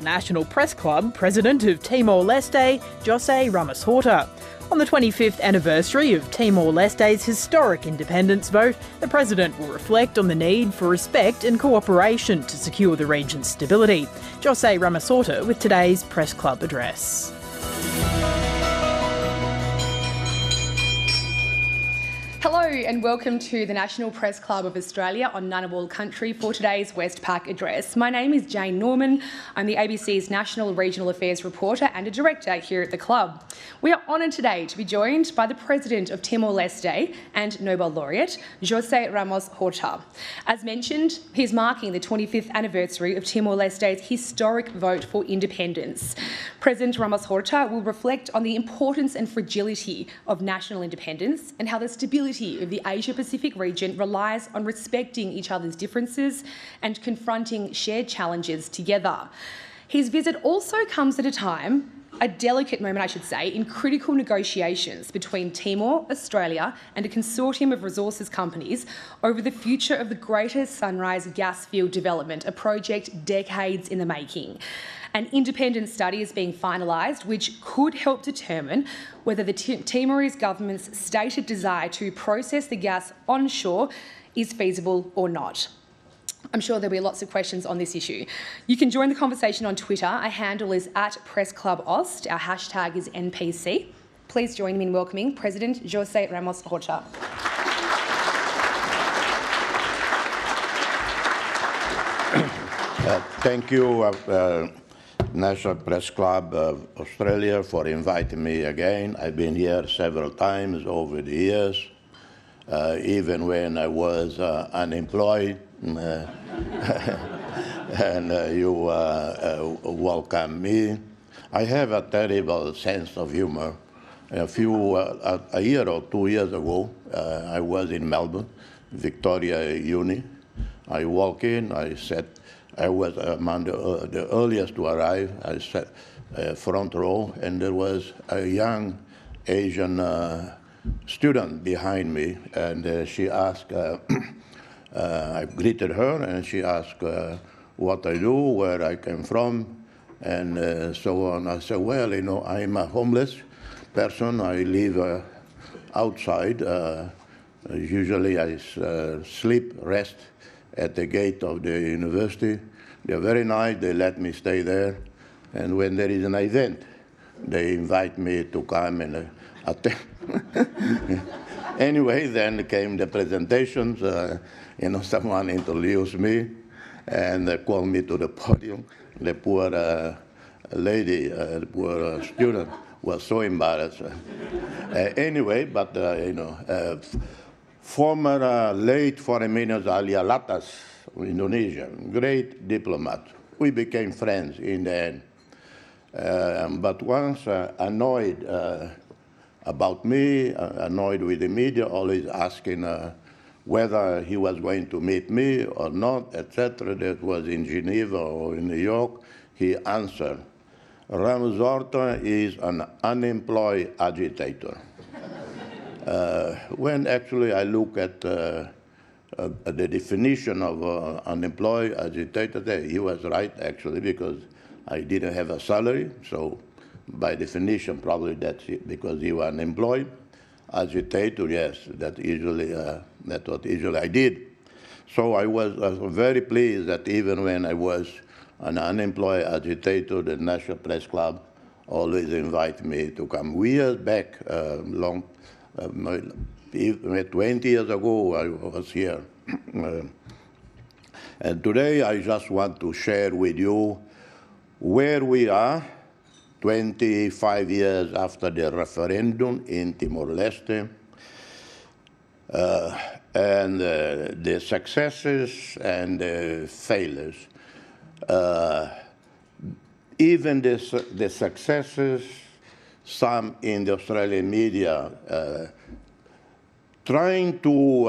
the National Press Club President of Timor-Leste, José Ramos-Horta. On the 25th anniversary of Timor-Leste's historic independence vote, the President will reflect on the need for respect and cooperation to secure the region's stability. José Ramos-Horta with today's Press Club address. Hello and welcome to the National Press Club of Australia on Ngunnawal country for today's Westpac address. My name is Jane Norman. I'm the ABC's National Regional Affairs reporter and a director here at the club. We are honoured today to be joined by the President of Timor-Leste and Nobel laureate, José Ramos-Horta. As mentioned, he's marking the 25th anniversary of Timor-Leste's historic vote for independence. President Ramos-Horta will reflect on the importance and fragility of national independence and how the stability of the Asia-Pacific region relies on respecting each other's differences and confronting shared challenges together. His visit also comes at a time, a delicate moment I should say, in critical negotiations between Timor, Australia and a consortium of resources companies over the future of the Greater Sunrise gas field development, a project decades in the making. An independent study is being finalised which could help determine whether the Timorese government's stated desire to process the gas onshore is feasible or not. I'm sure there'll be lots of questions on this issue. You can join the conversation on Twitter. Our handle is @PressClubAust. Our hashtag is NPC. Please join me in welcoming President José Ramos-Horta. Thank you, National Press Club of Australia, for inviting me again. I've been here several times over the years, even when I was unemployed, and you welcomed me. I have a terrible sense of humor. A year or 2 years ago, I was in Melbourne, Victoria Uni. I walk in, I said, I was among the earliest to arrive. I sat front row, and there was a young Asian student behind me, and she asked, I greeted her, and she asked what I do, where I came from, and so on. I said, well, you know, I'm a homeless person. I live outside. Usually I sleep, rest at the gate of the university. They're very nice, they let me stay there. And when there is an event, they invite me to come and attend. Anyway, then came the presentations. Someone introduced me and called me to the podium. The poor lady, the poor student was so embarrassed. Anyway, but former late Foreign Minister Ali Alatas, Indonesia, great diplomat. We became friends in the end. But once annoyed about me, annoyed with the media, always asking whether he was going to meet me or not, etc. That was in Geneva or in New York. He answered, Ramos-Horta is an unemployed agitator. When actually I look at the definition of unemployed agitator, he was right actually, because I didn't have a salary, so by definition probably that's it, because he was unemployed. Agitator, yes, that's what usually I did. So I was very pleased that even when I was an unemployed agitator, the National Press Club always invited me to come. Years back, 20 years ago, I was here. And today, I just want to share with you where we are 25 years after the referendum in Timor-Leste, and the successes and the failures. Even the successes, some in the Australian media trying to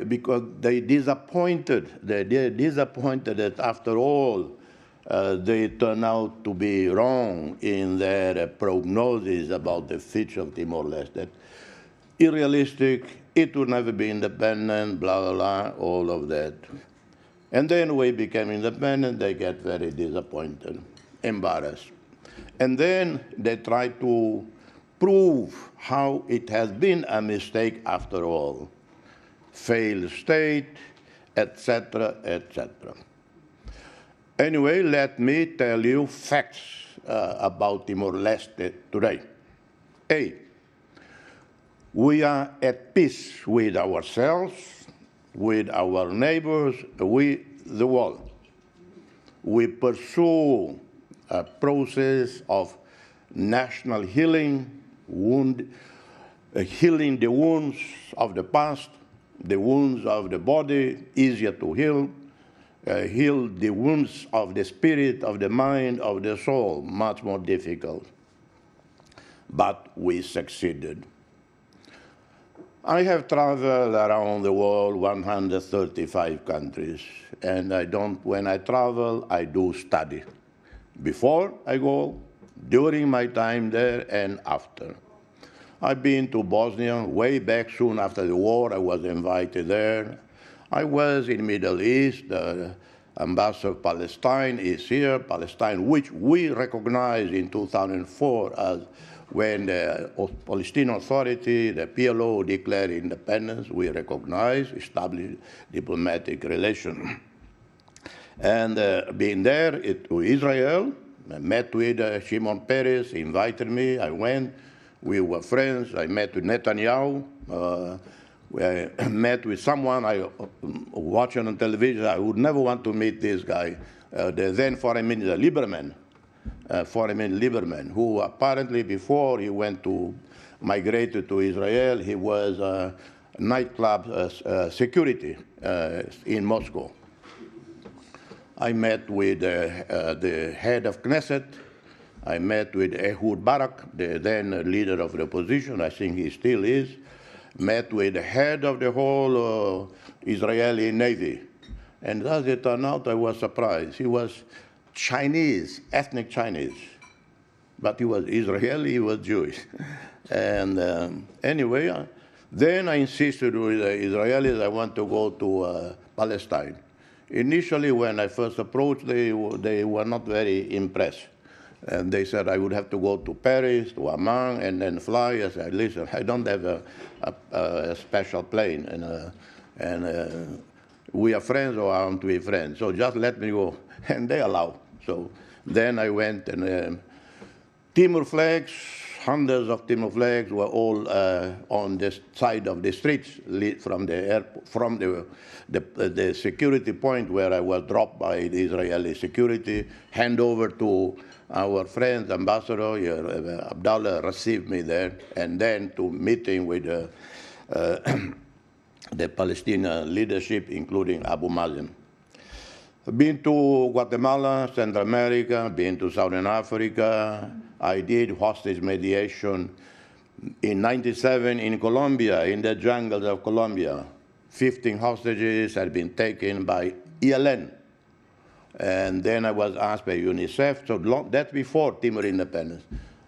because they're disappointed that after all they turn out to be wrong in their prognosis about the future of Timor-Leste. That unrealistic, it will never be independent, blah, blah, blah, all of that. And then we became independent. They get very disappointed, embarrassed. And then they try to prove how it has been a mistake after all. Failed state, etc., etc. Anyway, let me tell you facts about Timor-Leste today. A, we are at peace with ourselves, with our neighbors, with the world. We pursue a process of national healing, healing the wounds of the past, the wounds of the body, easier to heal, heal the wounds of the spirit, of the mind, of the soul, much more difficult. But we succeeded. I have traveled around the world, 135 countries, and when I travel, I do study. Before I go, during my time there, and after. I've been to Bosnia way back soon after the war. I was invited there. I was in the Middle East. The ambassador of Palestine is here. Palestine, which we recognized in 2004 as when the Palestinian Authority, the PLO, declared independence, we recognized, established diplomatic relations. And being there to Israel, I met with Shimon Peres, he invited me, I went, we were friends, I met with Netanyahu, I met with someone I watching on television, I would never want to meet this guy, the then Foreign Minister Lieberman, who apparently before he migrated to Israel, he was nightclub security in Moscow. I met with the head of Knesset. I met with Ehud Barak, the then leader of the opposition. I think he still is. Met with the head of the whole Israeli Navy. And as it turned out, I was surprised. He was Chinese, ethnic Chinese. But he was Israeli, he was Jewish. And anyway, then I insisted with the Israelis, I want to go to Palestine. Initially, when I first approached, they were not very impressed. And they said I would have to go to Paris, to Amman, and then fly. I said, listen, I don't have a special plane. And we are friends or aren't we friends? So just let me go. And they allowed. So then I went, and Timor flags, hundreds of Timor flags were all on the side of the streets from the security point where I was dropped by the Israeli security, hand over to our friend, Ambassador Abdallah received me there, and then to meeting with the Palestinian leadership, including Abu Mazen. I've been to Guatemala, Central America, been to Southern Africa. I did hostage mediation in '97 in Colombia, in the jungles of Colombia. 15 hostages had been taken by ELN. And then I was asked by UNICEF, so that's before Timor independence.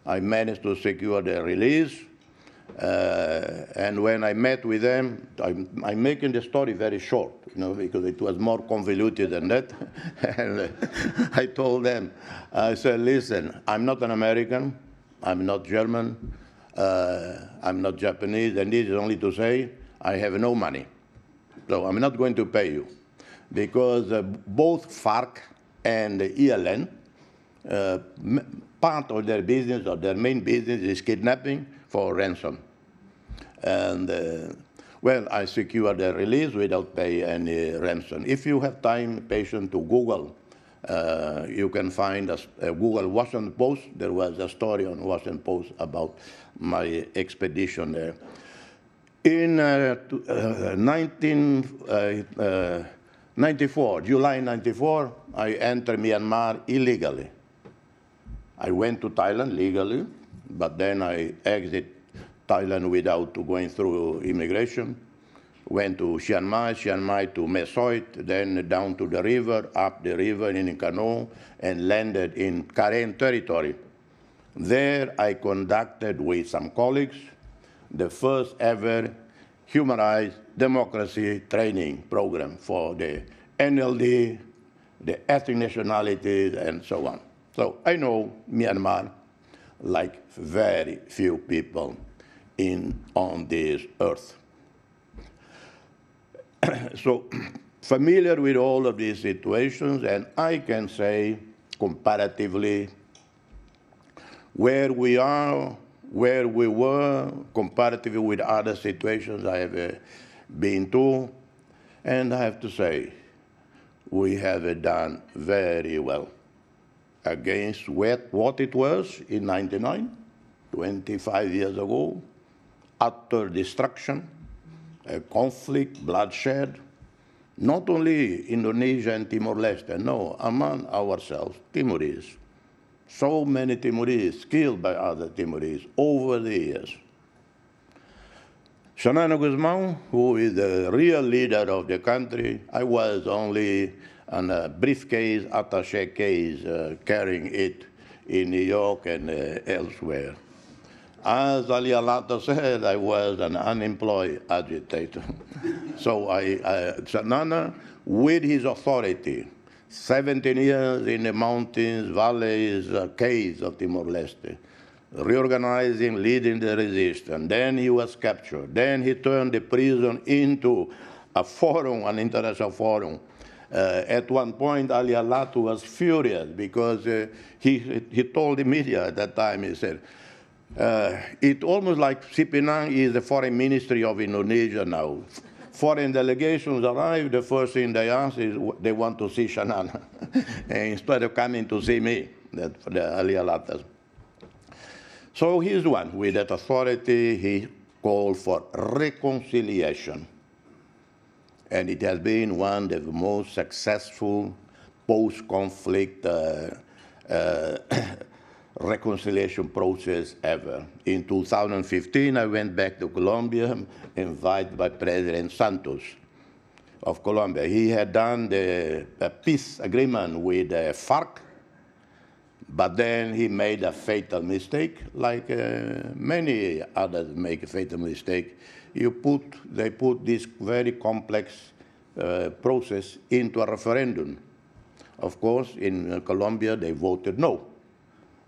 I managed to secure their release. And when I met with them, I'm making the story very short, because it was more convoluted than that. And I told them, I said, listen, I'm not an American, I'm not German, I'm not Japanese, and this is only to say I have no money. So I'm not going to pay you. Because both FARC and the ELN, part of their business, or their main business, is kidnapping for ransom. And, well, I secured their release without paying any ransom. If you have time, patience to Google, you can find a Google Washington Post. There was a story on Washington Post about my expedition there. In 1994, July 94, I entered Myanmar illegally. I went to Thailand legally, but then I exited Thailand without going through immigration. Went to Chiang Mai to Mae Sot, then down to the river, up the river in a canoe, and landed in Karen territory. There I conducted with some colleagues the first ever human rights democracy training program for the NLD, the ethnic nationalities, and so on. So I know Myanmar like very few people on this earth. So familiar with all of these situations, and I can say comparatively where we are, where we were, comparatively with other situations I have been to, and I have to say, we have done very well against what it was in '99, 25 years ago, utter destruction, a conflict, bloodshed, not only Indonesia and Timor-Leste, no, among ourselves, Timorese. So many Timorese killed by other Timorese over the years. Xanana Guzmán, who is the real leader of the country, I was only on a briefcase, attaché case, carrying it in New York and elsewhere. As Ali Alata said, I was an unemployed agitator. So Xanana, with his authority, 17 years in the mountains, valleys, caves of Timor-Leste, reorganizing, leading the resistance. Then he was captured. Then he turned the prison into a forum, an international forum. At one point, Ali Alatu was furious because he told the media at that time, he said, it's almost like Sipinang is the foreign ministry of Indonesia now. Foreign delegations arrive, the first thing they ask is they want to see Xanana, instead of coming to see me, the Ali Alatas. So he's one. With that authority, he called for reconciliation. And it has been one of the most successful post-conflict reconciliation process ever. In 2015, I went back to Colombia, invited by President Santos of Colombia. He had done the peace agreement with the FARC, but then he made a fatal mistake, like many others make a fatal mistake. They put this very complex process into a referendum. Of course, in Colombia, they voted no.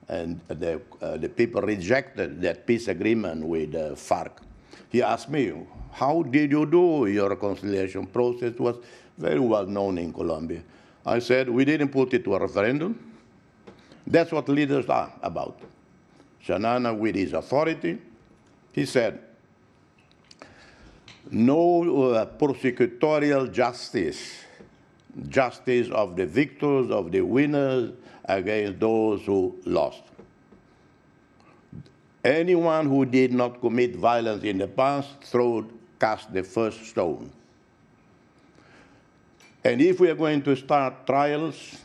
And the people rejected that peace agreement with FARC. He asked me, how did you do your reconciliation process? It was very well known in Colombia. I said, we didn't put it to a referendum. That's what leaders are about. Xanana, with his authority, he said, no prosecutorial justice, justice of the victors, of the winners, against those who lost. Anyone who did not commit violence in the past, cast the first stone. And if we are going to start trials,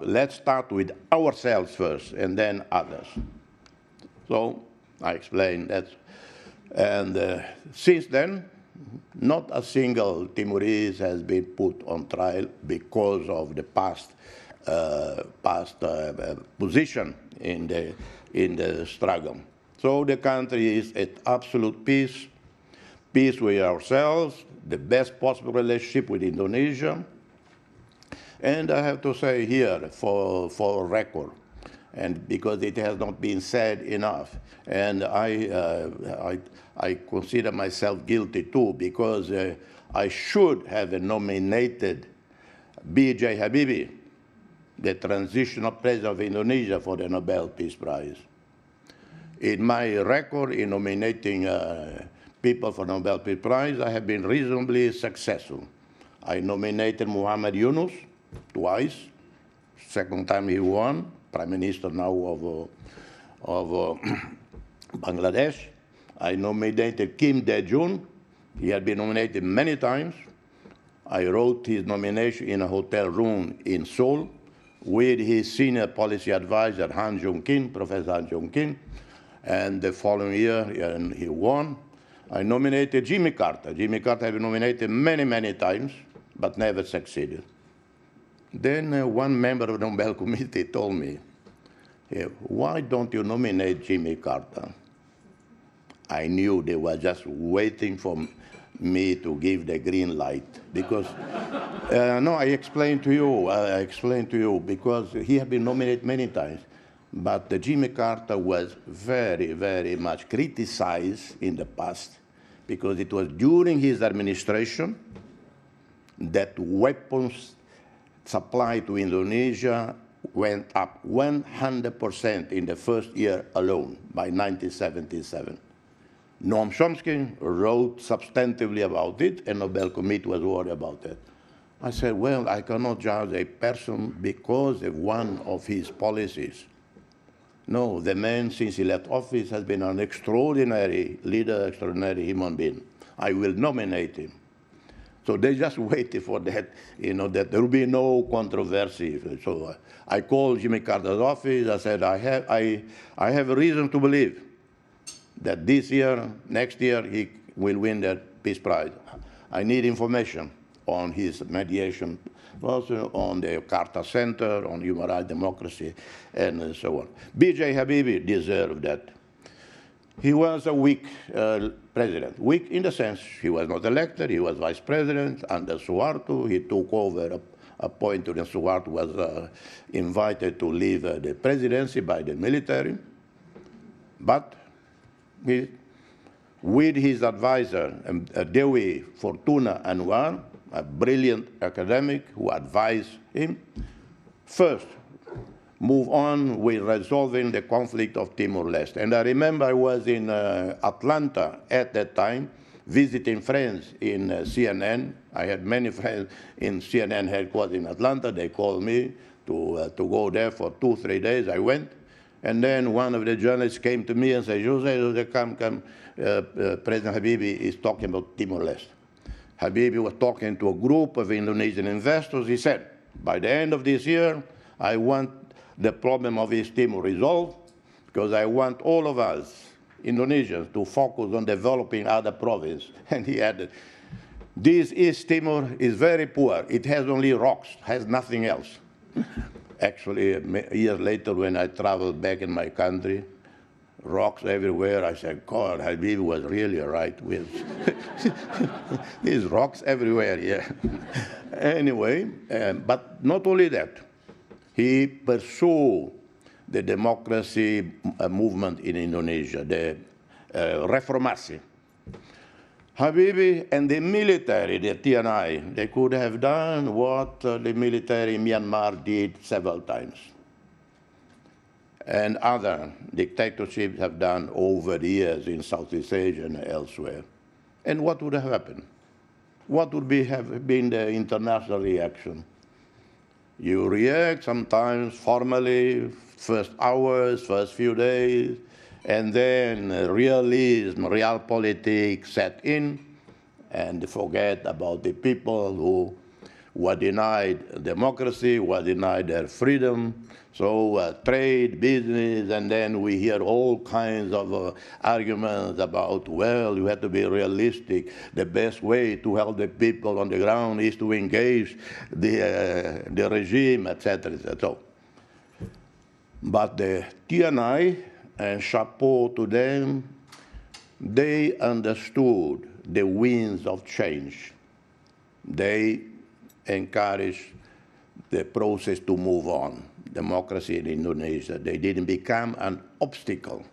let's start with ourselves first, and then others. So I explained that. And since then, not a single Timorese has been put on trial because of the past position in the struggle. So the country is at absolute peace, peace with ourselves, the best possible relationship with Indonesia. And I have to say here, for record, and because it has not been said enough, and I consider myself guilty too, because I should have nominated B.J. Habibie, the transitional president of Indonesia, for the Nobel Peace Prize. In my record in nominating people for the Nobel Peace Prize, I have been reasonably successful. I nominated Muhammad Yunus twice. Second time he won, Prime Minister now of Bangladesh. I nominated Kim Dae-jun. He had been nominated many times. I wrote his nomination in a hotel room in Seoul with his senior policy advisor, Han Jong-kim, Professor Han Jong-kim. And the following year, he won. I nominated Jimmy Carter. Jimmy Carter had been nominated many, many times, but never succeeded. Then one member of the Nobel Committee told me, why don't you nominate Jimmy Carter? I knew they were just waiting for me to give the green light, because No, I explained to you because he had been nominated many times. But Jimmy Carter was very, very much criticized in the past because it was during his administration that weapons supply to Indonesia went up 100% in the first year alone by 1977. Noam Chomsky wrote substantively about it, and Nobel Committee was worried about it. I said, well, I cannot judge a person because of one of his policies. No, the man, since he left office, has been an extraordinary leader, extraordinary human being. I will nominate him. So they just waited for that, that there will be no controversy. So I called Jimmy Carter's office. I said, I have a reason to believe that this year, next year, he will win the Peace Prize. I need information on his mediation, also on the Carter Center, on human rights, democracy, and so on. B.J. Habibie deserved that. He was a weak president. Weak in the sense he was not elected, he was vice president under Suharto. He took over a point when Suharto was invited to leave the presidency by the military. But with his advisor, Dewi Fortuna Anwar, a brilliant academic who advised him, first, move on with resolving the conflict of Timor-Leste. And I remember I was in Atlanta at that time, visiting friends in CNN. I had many friends in CNN headquarters in Atlanta. They called me to go there for 2-3 days. I went. And then one of the journalists came to me and said, Jose, come, President Habibie is talking about Timor-Leste. Habibie was talking to a group of Indonesian investors. He said, by the end of this year, I want the problem of East Timor resolved because I want all of us, Indonesians, to focus on developing other provinces. And he added, this East Timor is very poor. It has only rocks, has nothing else. Actually, a year later, when I traveled back in my country, rocks everywhere, I said, God, Habibie was really right with these rocks everywhere, yeah. Anyway, but not only that, he pursued the democracy movement in Indonesia, the reformasi. Habibie and the military, the TNI, they could have done what the military in Myanmar did several times. And other dictatorships have done over the years in Southeast Asia and elsewhere. And what would have happened? What would have been the international reaction? You react sometimes formally, first hours, first few days, and then realism, realpolitik set in, and forget about the people who were denied democracy, were denied their freedom. So trade, business, and then we hear all kinds of arguments about, well, you have to be realistic. The best way to help the people on the ground is to engage the regime, etc., etc. But the TNI, and chapeau to them, they understood the winds of change. They encouraged the process to move on. Democracy in Indonesia, they didn't become an obstacle.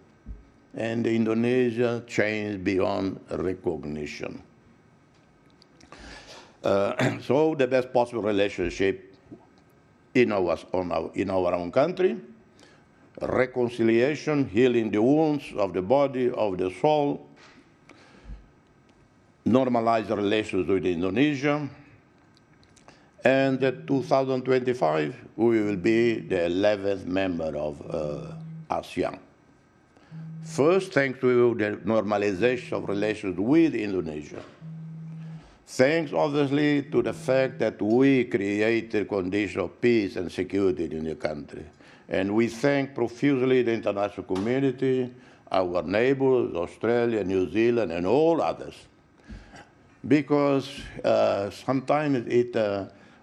And Indonesia changed beyond recognition. So the best possible relationship in our own country, reconciliation, healing the wounds of the body, of the soul, normalize relations with Indonesia, and in 2025, we will be the 11th member of ASEAN. First, thanks to the normalization of relations with Indonesia. Thanks, obviously, to the fact that we created conditions of peace and security in the country. And we thank profusely the international community, our neighbors, Australia, New Zealand, and all others. Because sometimes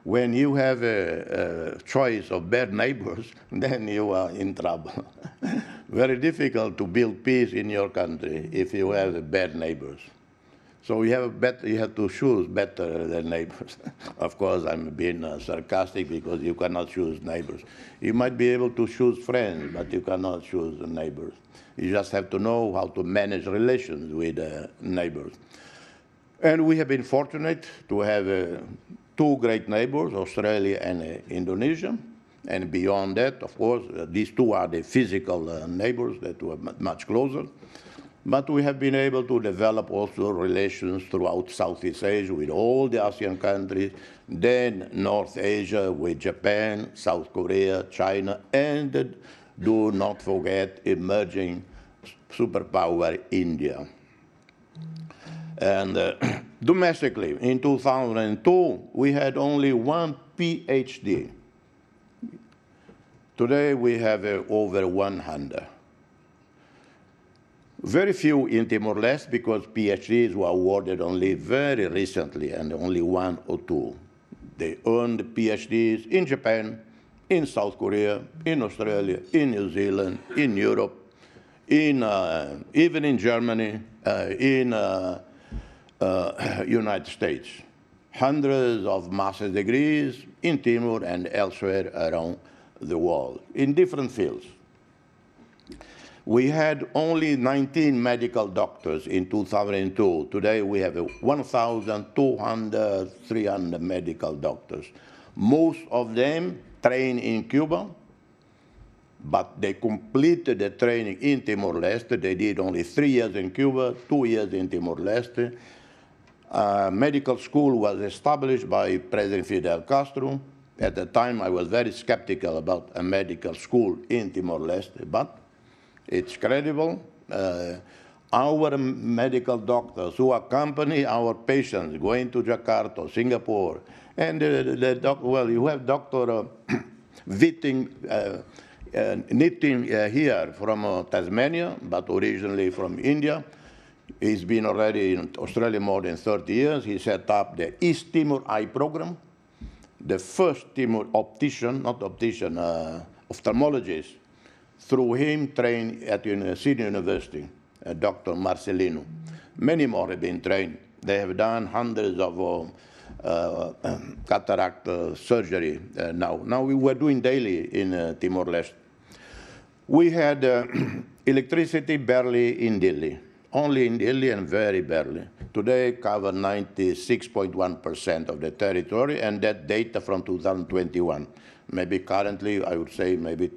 when you have a choice of bad neighbors, then you are in trouble. Very difficult to build peace in your country if you have bad neighbors. So you have to choose better than neighbors. Of course, I'm being sarcastic because you cannot choose neighbors. You might be able to choose friends, but you cannot choose neighbors. You just have to know how to manage relations with neighbors. And we have been fortunate to have two great neighbors, Australia and Indonesia. And beyond that, of course, these two are the physical neighbors that were much closer. But we have been able to develop also relations throughout Southeast Asia with all the ASEAN countries, then North Asia with Japan, South Korea, China, and do not forget emerging superpower India. And domestically, in 2002, we had only one PhD. Today, we have over 100. Very few in Timor-Leste because PhDs were awarded only very recently, and only one or two. They earned PhDs in Japan, in South Korea, in Australia, in New Zealand, in Europe, even in Germany, in United States. Hundreds of master's degrees in Timor and elsewhere around the world, in different fields. We had only 19 medical doctors in 2002. Today we have 1,200, 300 medical doctors. Most of them trained in Cuba, but they completed the training in Timor-Leste. They did only 3 years in Cuba, 2 years in Timor-Leste. Medical school was established by President Fidel Castro. At the time, I was very skeptical about a medical school in Timor-Leste, but it's credible. Our medical doctors who accompany our patients going to Jakarta, Singapore, and you have Dr. Nitin here from Tasmania, but originally from India. He's been already in Australia more than 30 years. He set up the East Timor Eye Program, the first Timor optician, not optician, ophthalmologist, through him trained at Sydney University, Dr. Marcelino. Many more have been trained. They have done hundreds of cataract surgery now. Now we were doing daily in Timor-Leste. We had electricity barely in Dili, only in Dili and very barely. Today cover 96.1% of the territory, and that data from 2021. Maybe currently, I would say maybe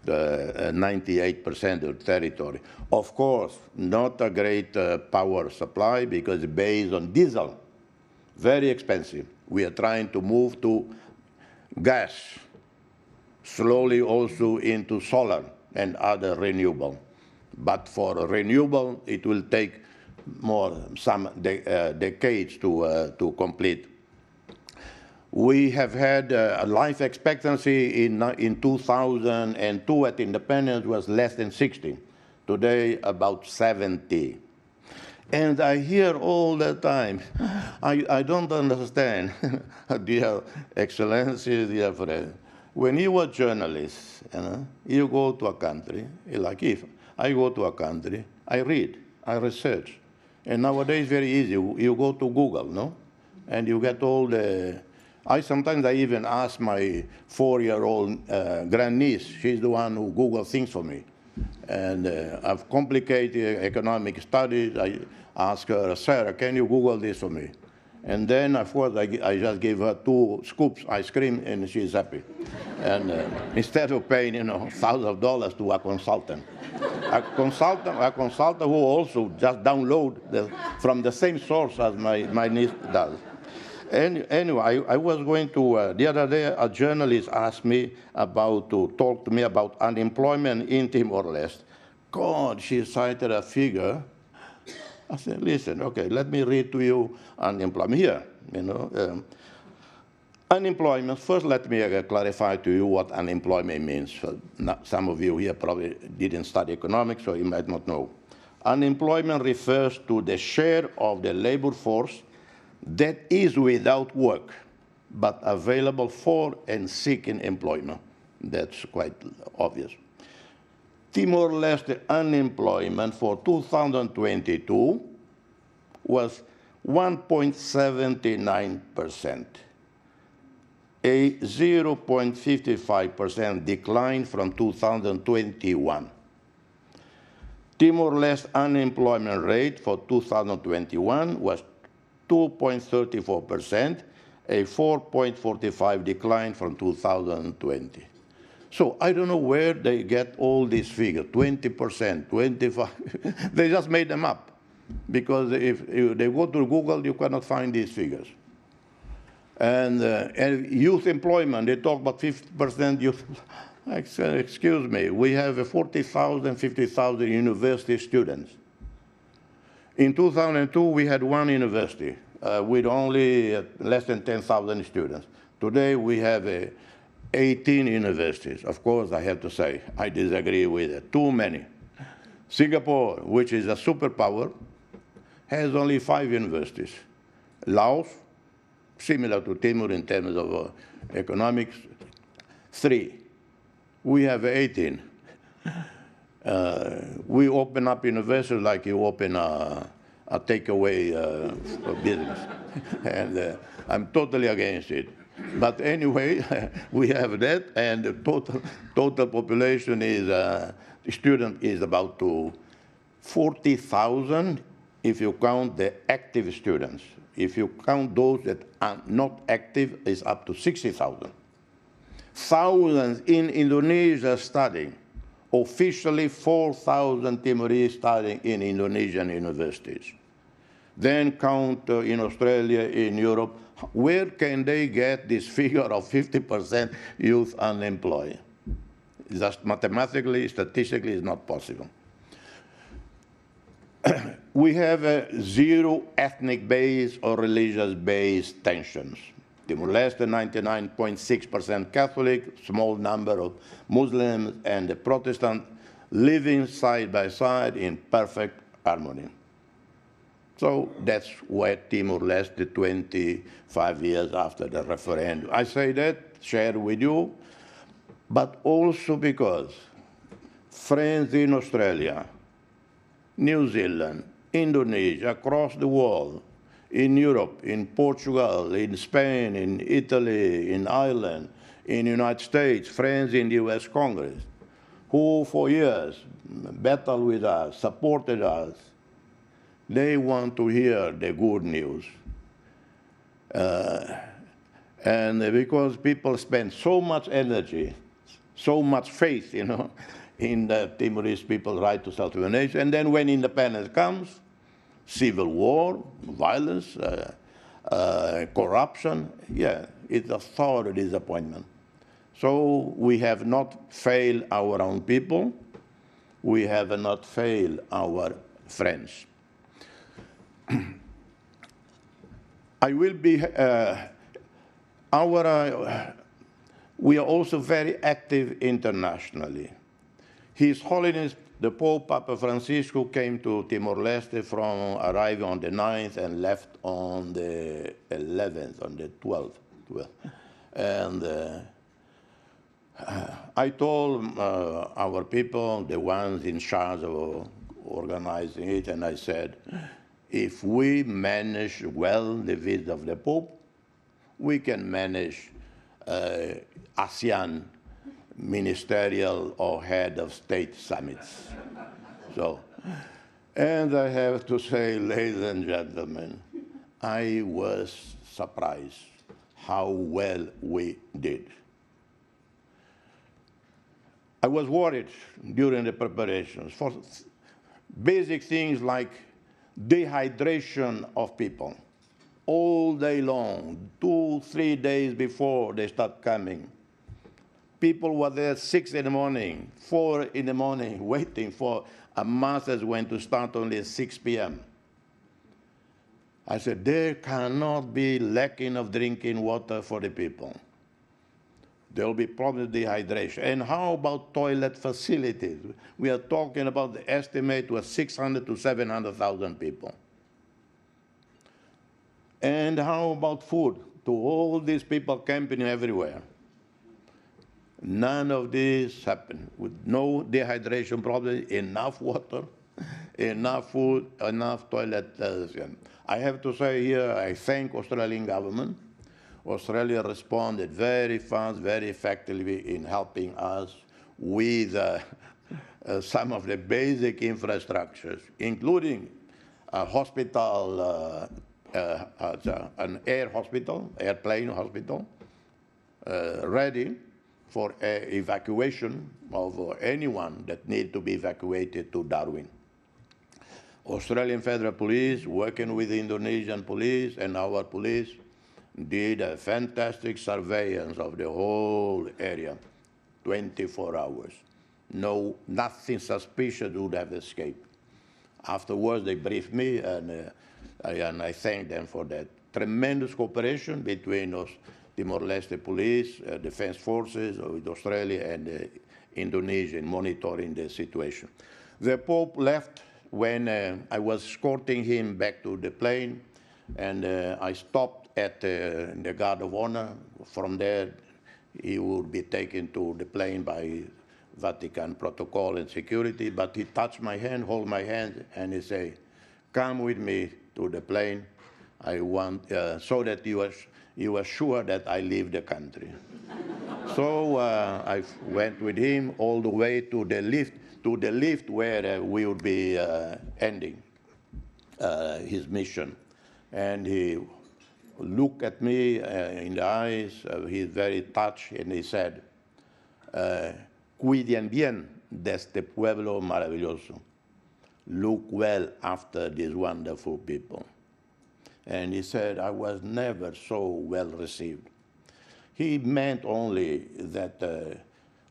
98% of the territory. Of course, not a great power supply because it's based on diesel, very expensive. We are trying to move to gas, slowly also into solar and other renewable. But for renewable, it will take some decades to complete. We have had a life expectancy in 2002 at independence was less than 60. Today, about 70. And I hear all the time, I don't understand, dear Excellency, dear friend. When you are journalists, you go to a country, like if I go to a country, I read, I research. And nowadays, very easy. You go to Google, no? And you get all the... Sometimes I even ask my 4-year-old grandniece. She's the one who Google things for me. And I've complicated economic studies. I ask her, Sarah, can you Google this for me? And then, of course, I just give her 2 scoops ice cream, and she's happy. And instead of paying, thousands of dollars to a consultant who also just download from the same source as my niece does. And anyway, I was going to, the other day, a journalist asked me to talk to me about unemployment in Timor-Leste. God, she cited a figure. I said, listen, okay, let me read to you unemployment here, Unemployment, first let me clarify to you what unemployment means. Some of you here probably didn't study economics, so you might not know. Unemployment refers to the share of the labor force that is without work, but available for and seeking employment. That's quite obvious. Timor-Leste unemployment for 2022 was 1.79%, a 0.55% decline from 2021. Timor-Leste unemployment rate for 2021 was 2.34%, a 4.45% decline from 2020. So I don't know where they get all these figures, 20%, 25%. They just made them up. Because if they go to Google, you cannot find these figures. And youth employment, they talk about 50% youth. Excuse me, we have 40,000, 50,000 university students. In 2002, we had one university with only less than 10,000 students. Today, we have 18 universities. Of course, I have to say, I disagree with it. Too many. Singapore, which is a superpower, has only 5 universities. Laos, similar to Timor in terms of economics, 3. We have 18. We open up universities like you open a takeaway business. And I'm totally against it. But anyway, we have that, and the total population is, student is about to 40,000 if you count the active students. If you count those that are not active, it's up to 60,000. Thousands in Indonesia studying. Officially 4,000 Timorese studying in Indonesian universities. Then count in Australia, in Europe. Where can they get this figure of 50% youth unemployed? Just mathematically, statistically, it's not possible. We have zero ethnic-based or religious-based tensions. Timor-Leste, 99.6% Catholic, small number of Muslims and the Protestant living side by side in perfect harmony. So that's why Timor-Leste, 25 years after the referendum. I say that, share with you, but also because friends in Australia, New Zealand, Indonesia, across the world, in Europe, in Portugal, in Spain, in Italy, in Ireland, in the United States, friends in the US Congress, who for years battled with us, supported us, they want to hear the good news. And because people spend so much energy, so much faith, in the Timorese people's right to self-determination, and then when independence comes, civil war, violence, corruption, yeah, it's a thorough disappointment. So we have not failed our own people. We have not failed our friends. I will be, we are also very active internationally. His Holiness the Pope, Papa Francisco, came to Timor-Leste from arriving on the 9th and left on the 11th, on the 12th. And I told our people, the ones in charge of organizing it, and I said, if we manage well the visit of the Pope, we can manage ASEAN ministerial or head of state summits. So, and I have to say, ladies and gentlemen, I was surprised how well we did. I was worried during the preparations for basic things like dehydration of people all day long, 2-3 days before they start coming. People were there 6 in the morning, 4 in the morning, waiting for a mass that's going to start only at 6 p.m. I said, there cannot be lacking of drinking water for the people. There will be problems with dehydration. And how about toilet facilities? We are talking about the estimate was 600 to 700,000 people. And how about food to all these people camping everywhere? None of this happened. With no dehydration problem, enough water, enough food, enough toilet. I have to say here, I thank Australian government. Australia responded very fast, very effectively in helping us with some of the basic infrastructures, including a hospital, an airplane hospital, ready for evacuation of anyone that need to be evacuated to Darwin. Australian Federal Police, working with the Indonesian police and our police, did a fantastic surveillance of the whole area, 24 hours. Nothing suspicious would have escaped. Afterwards, they briefed me, and I thank them for that. Tremendous cooperation between us, Timor-Leste police, defense forces with Australia and Indonesia in monitoring the situation. The Pope left when I was escorting him back to the plane, and I stopped at the Guard of Honor. From there, he would be taken to the plane by Vatican protocol and security, but he touched my hand, hold my hand, and he said, "Come with me to the plane. I want, so that you are sure that I leave the country." So I went with him all the way to the lift where we would be ending his mission. And he looked at me in the eyes, he's very touched, and he said, "Cuiden bien de este pueblo maravilloso." Look well after these wonderful people. And he said, I was never so well received. He meant only that,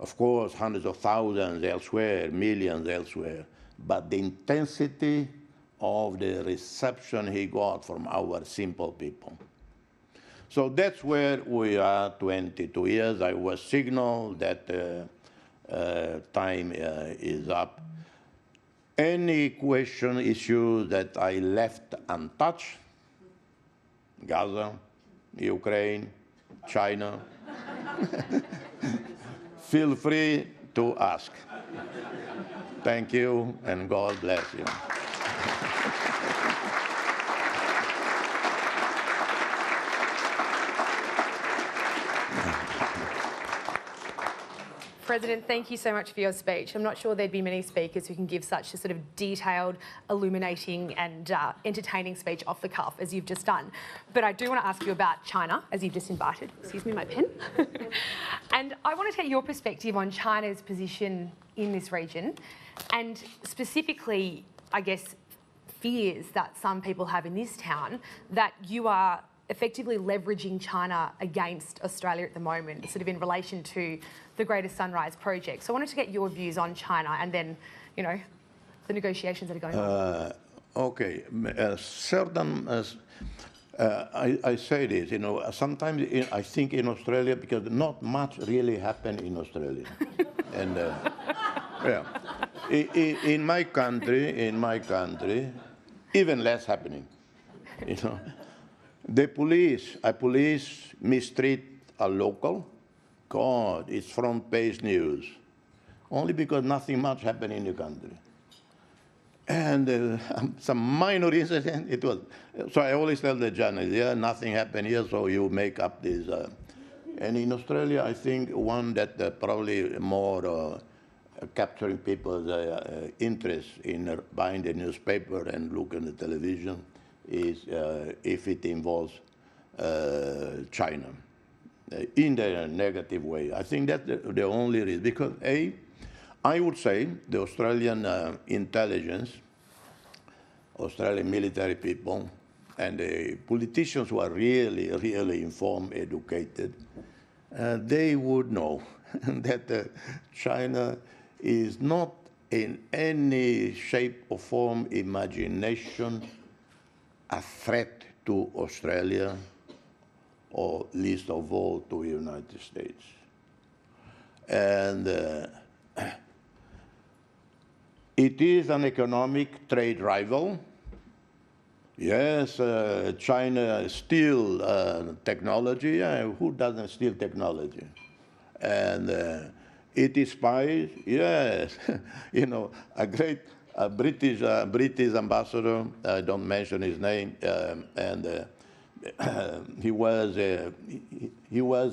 of course, hundreds of thousands elsewhere, millions elsewhere, but the intensity of the reception he got from our simple people. So that's where we are, 22 years. I was signaled that time is up. Any question, issue that I left untouched, Gaza, Ukraine, China, feel free to ask. Thank you, and God bless you. President, thank you so much for your speech. I'm not sure there'd be many speakers who can give such a sort of detailed, illuminating and entertaining speech off the cuff as you've just done. But I do want to ask you about China, as you've just invited. Excuse me, my pen. And I want to take your perspective on China's position in this region and specifically, I guess, fears that some people have in this town that you are effectively leveraging China against Australia at the moment, sort of in relation to the Greater Sunrise Project. So I wanted to get your views on China and then, you know, the negotiations that are going on. Okay, I say this, you know, sometimes I think in Australia, because not much really happened in Australia. And yeah, in my country, even less happening, you know. The police mistreat a local. God, it's front page news. Only because nothing much happened in the country. And some minor incident, it was. So I always tell the journalists, yeah, nothing happened here, so you make up this. And in Australia, I think one that probably more capturing people's interest in buying the newspaper and looking at the television is if it involves China in the negative way. I think that's the only reason. Because I would say the Australian intelligence, Australian military people, and the politicians who are really, really informed, educated, they would know that China is not in any shape or form, imagination, a threat to Australia, or least of all to the United States. And it is an economic trade rival. Yes, China steals technology. Who doesn't steal technology? And it is spies. Yes, you know, a great a British ambassador, I don't mention his name, and he was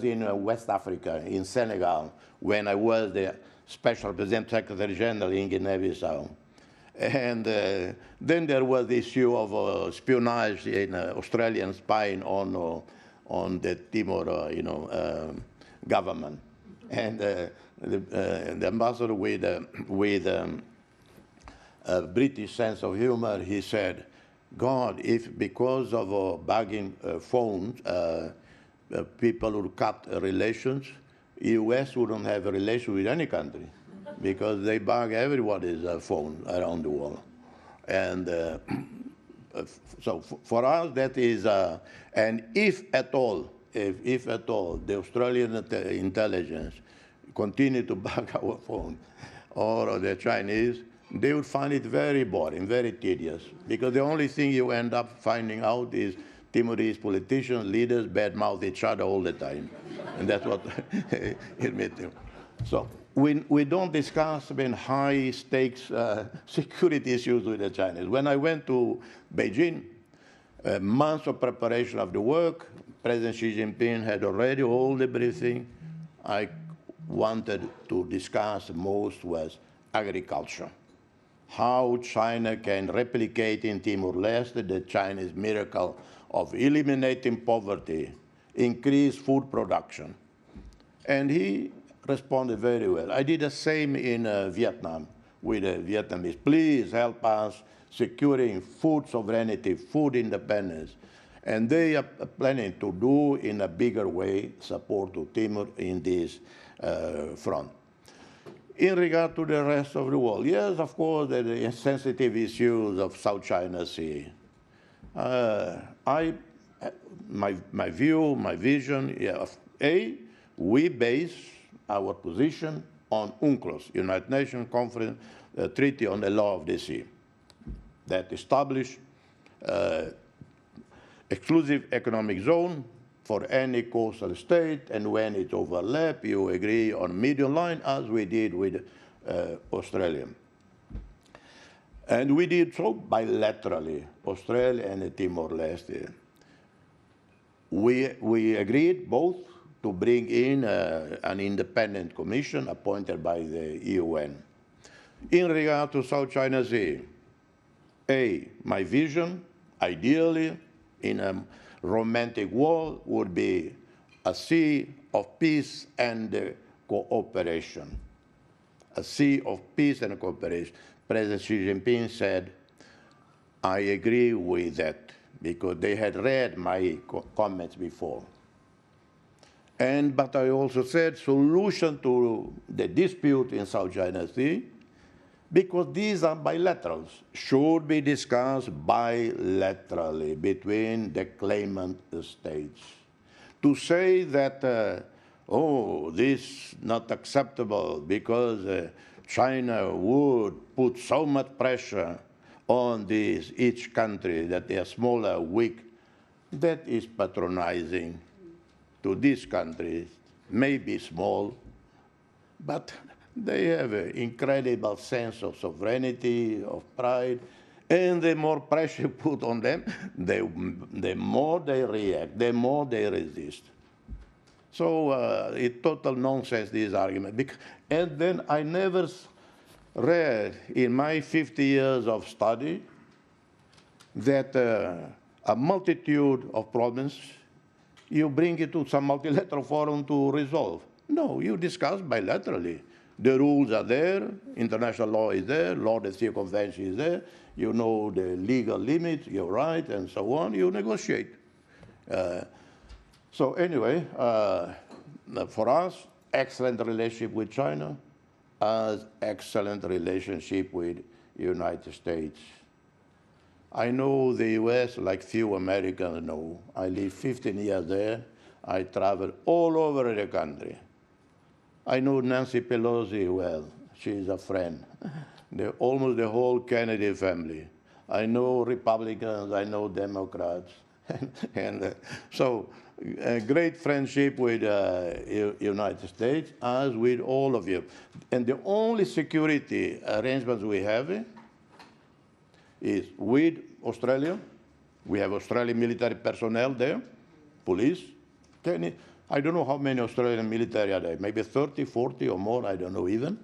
in West Africa, in Senegal, when I was the Special Representative Secretary General in Guinea-Bissau. And then there was the issue of espionage in Australian spying on the Timor, government. And the ambassador with a British sense of humor, he said, God, if because of bugging phones, people would cut relations, U.S. wouldn't have a relation with any country because they bug everybody's phone around the world. And so for us, that is, and if at all, the Australian intelligence continue to bug our phone, or the Chinese, they would find it very boring, very tedious, because the only thing you end up finding out is Timorese politicians, leaders, badmouth each other all the time. And that's what it made them. So we don't discuss high-stakes security issues with the Chinese. When I went to Beijing, months of preparation of the work, President Xi Jinping had already all the briefing. I wanted to discuss most was agriculture. How China can replicate in Timor-Leste the Chinese miracle of eliminating poverty, increase food production. And he responded very well. I did the same in Vietnam with the Vietnamese. Please help us securing food sovereignty, food independence. And they are planning to do in a bigger way support to Timor in this front. In regard to the rest of the world, yes, of course, there are sensitive issues of South China Sea. My view, my vision, we base our position on UNCLOS, United Nations Conference Treaty on the Law of the Sea, that established exclusive economic zone for any coastal state, and when it overlaps, you agree on median line, as we did with Australia. And we did so bilaterally, Australia and Timor-Leste. We agreed both to bring in an independent commission appointed by the UN. In regard to South China Sea, my vision, ideally, in a romantic world, would be a sea of peace and cooperation. A sea of peace and cooperation. President Xi Jinping said, I agree with that, because they had read my comments before. But I also said solution to the dispute in South China Sea, because these are bilaterals, should be discussed bilaterally between the claimant states. To say that, this is not acceptable because China would put so much pressure on each country that they are smaller, weak, that is patronizing to these countries, maybe small, but they have an incredible sense of sovereignty, of pride, and the more pressure put on them, the more they react, the more they resist. So it's total nonsense, this argument. And then I never read in my 50 years of study that a multitude of problems, you bring it to some multilateral forum to resolve. No, you discuss bilaterally. The rules are there, international law is there, Law of the Sea Convention is there, you know the legal limits, your right, and so on, you negotiate. So anyway, for us, excellent relationship with China, as excellent relationship with United States. I know the US like few Americans know. I lived 15 years there. I traveled all over the country. I know Nancy Pelosi well. She's a friend. Almost the whole Kennedy family. I know Republicans, I know Democrats. So a great friendship with United States, as with all of you. And the only security arrangements we have is with Australia. We have Australian military personnel there, police. I don't know how many Australian military are there, maybe 30, 40 or more, I don't know even.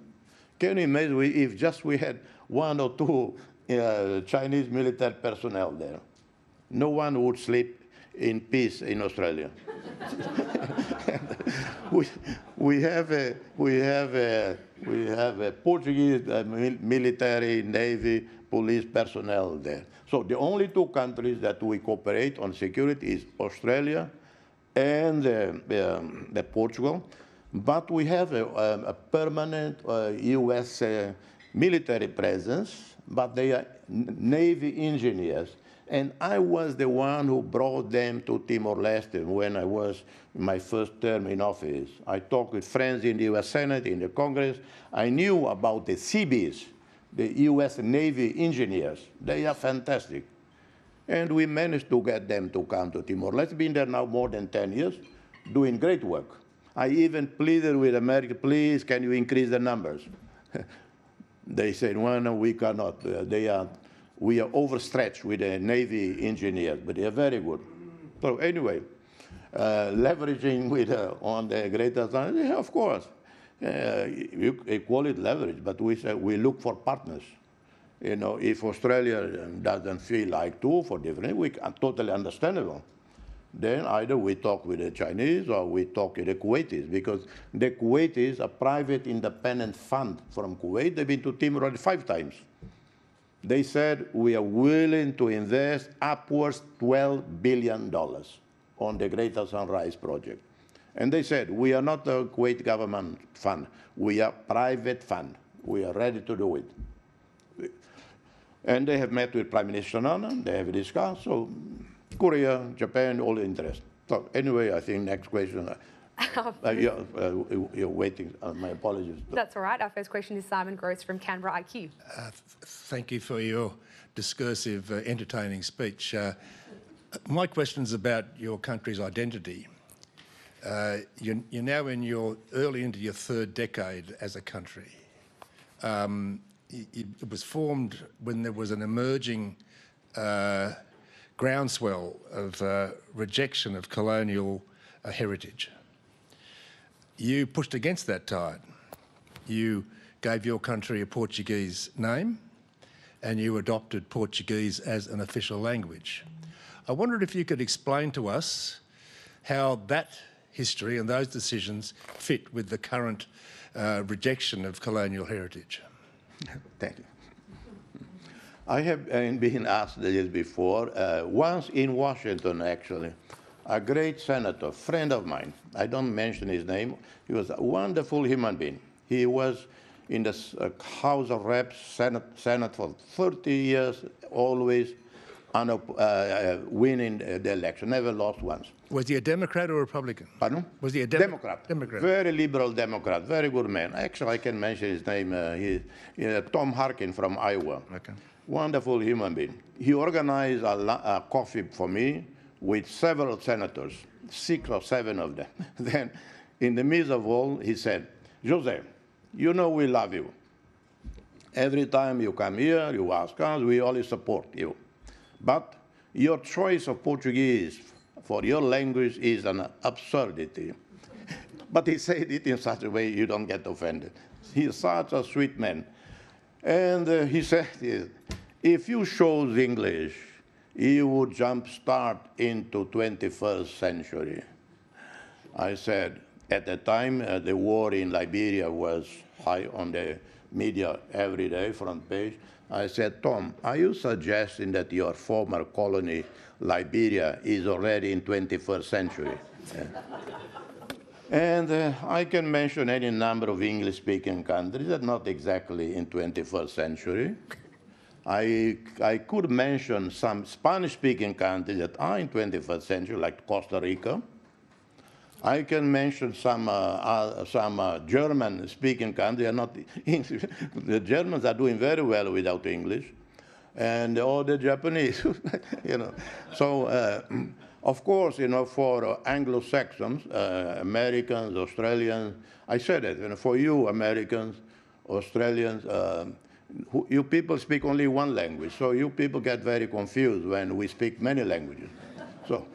Can you imagine if just we had 1 or 2 Chinese military personnel there? No one would sleep in peace in Australia. we have a Portuguese military, navy, police personnel there. So the only 2 countries that we cooperate on security is Australia and Portugal. But we have a permanent U.S. Military presence, but they are Navy engineers. And I was the one who brought them to Timor-Leste when I was in my first term in office. I talked with friends in the U.S. Senate, in the Congress. I knew about the Seabees, the U.S. Navy engineers. They are fantastic. And we managed to get them to come to Timor-Leste. Been there now more than 10 years, doing great work. I even pleaded with America, please, can you increase the numbers? They said, well, no, we cannot. We are overstretched with the Navy engineers, but they are very good. So anyway, leveraging on the Greater Sun, yeah, of course. You call it leverage, but we say we look for partners. You know, if Australia doesn't feel like to for different, we are totally understandable. Then either we talk with the Chinese or we talk with the Kuwaitis, because the Kuwaitis, a private independent fund from Kuwait, they've been to Timor already 5 times. They said, we are willing to invest upwards $12 billion on the Greater Sunrise Project. And they said, we are not a Kuwait government fund. We are private fund. We are ready to do it. And they have met with Prime Minister Nana. They have discussed. So Korea, Japan, all interest. So anyway, I think next question. You're waiting. My apologies. That's all right. Our first question is Simon Gross from Canberra IQ. Thank you for your discursive, entertaining speech. My question is about your country's identity. You're now early into your 3rd decade as a country. It was formed when there was an emerging groundswell of rejection of colonial heritage. You pushed against that tide. You gave your country a Portuguese name and you adopted Portuguese as an official language. I wondered if you could explain to us how that history and those decisions fit with the current rejection of colonial heritage. Thank you. I have been asked this before, once in Washington, actually. A great senator, friend of mine, I don't mention his name, he was a wonderful human being. He was in the House of Reps, Senate for 30 years, always winning the election, never lost once. Was he a Democrat or a Republican? Pardon? Was he a Democrat? Democrat. Very liberal Democrat, very good man. Actually, I can mention his name. Tom Harkin from Iowa. Okay. Wonderful human being. He organized a coffee for me with several senators, 6 or 7 of them. Then, in the midst of all, he said, José, you know we love you. Every time you come here, you ask us, we always support you. But your choice of Portuguese for your language is an absurdity. But he said it in such a way you don't get offended. He's such a sweet man. And he said, if you chose English, you would jumpstart into 21st century. I said, at the time, the war in Liberia was high on the media every day, front page. I said, Tom, are you suggesting that your former colony, Liberia, is already in 21st century? And I can mention any number of English-speaking countries that are not exactly in 21st century. I could mention some Spanish-speaking countries that are in 21st century, like Costa Rica. I can mention some German-speaking countries. The Germans are doing very well without English, and all the Japanese, you know. So, of course, you know, for Anglo-Saxons, Americans, Australians, I said it. You know, for you, Americans, Australians, You people speak only one language, so you people get very confused when we speak many languages. So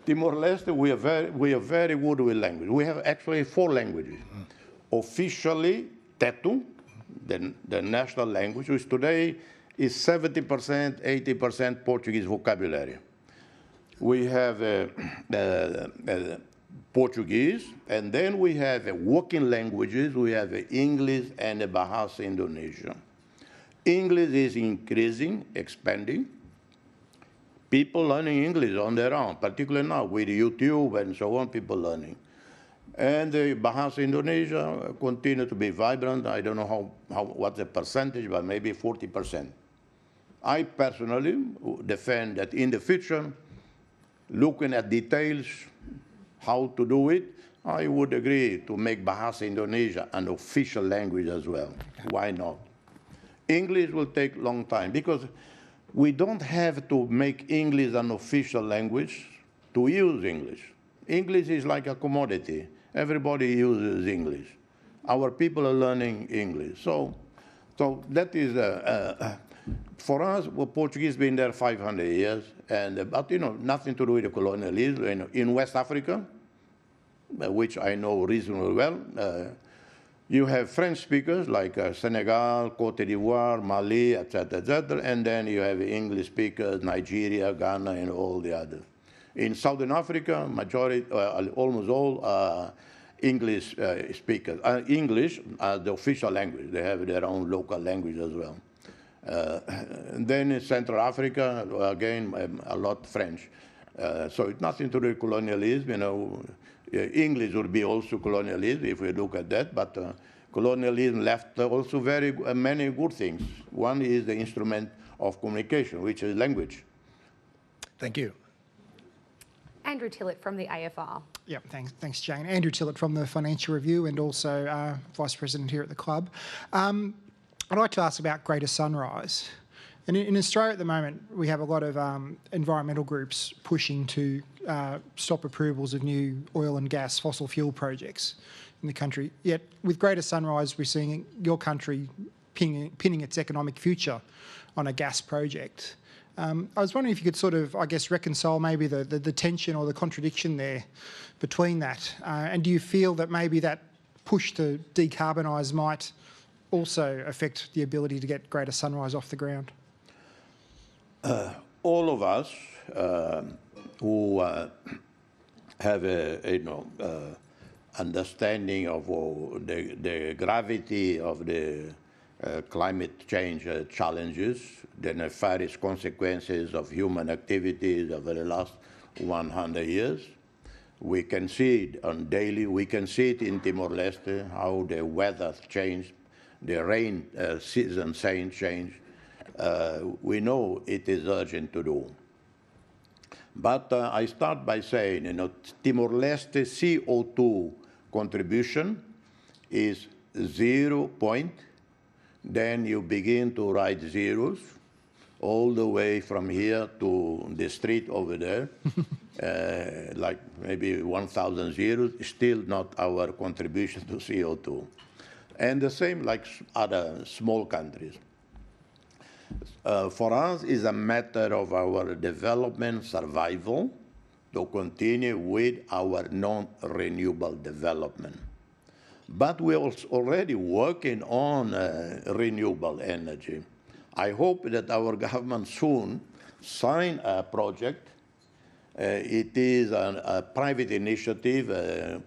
Timor-Leste, we are very good with language. We have actually 4 languages. Officially, Tetu, the national language, which today is 70%, 80% Portuguese vocabulary. We have Portuguese, and then we have working languages. We have English and Bahasa Indonesia. English is increasing, expanding. People learning English on their own, particularly now with YouTube and so on, people learning. And the Bahasa Indonesia continue to be vibrant. I don't know what the percentage, but maybe 40%. I personally defend that in the future, looking at details, how to do it, I would agree to make Bahasa Indonesia an official language as well. Why not? English will take a long time because we don't have to make English an official language to use English. English is like a commodity. Everybody uses English. Our people are learning English. So that is, for us, well, Portuguese has been there 500 years, but nothing to do with the colonialism. In West Africa, which I know reasonably well, you have French speakers like Senegal, Cote d'Ivoire, Mali, etc., and then you have English speakers, Nigeria, Ghana, and all the others. In Southern Africa, majority, almost all English speakers. English the official language. They have their own local language as well. And then in Central Africa, again, a lot French. So it's nothing to do with colonialism. English would be also colonialism if we look at that, but colonialism left also very many good things. One is the instrument of communication, which is language. Thank you. Andrew Tillett from the AFR. Yeah, thanks, Jane. Andrew Tillett from the Financial Review and also Vice President here at the club. I'd like to ask about Greater Sunrise. And in Australia at the moment, we have a lot of environmental groups pushing to stop approvals of new oil and gas fossil fuel projects in the country. Yet with Greater Sunrise, we're seeing your country pinning its economic future on a gas project. I was wondering if you could sort of, I guess, reconcile maybe the tension or the contradiction there between that. And do you feel that maybe that push to decarbonise might also affect the ability to get Greater Sunrise off the ground? All of us who have a understanding of the gravity of the climate change challenges, the nefarious consequences of human activities over the last 100 years. We can see it on daily. We can see it in Timor-Leste, how the weather changed, the rain season change. We know it is urgent to do. But I start by saying, Timor-Leste CO2 contribution is 0 point. Then you begin to write zeros all the way from here to the street over there, like maybe 1,000 zeros, still not our contribution to CO2. And the same like other small countries. For us, it's a matter of our development survival to continue with our non-renewable development. But we're already working on renewable energy. I hope that our government soon sign a project. It is a private initiative,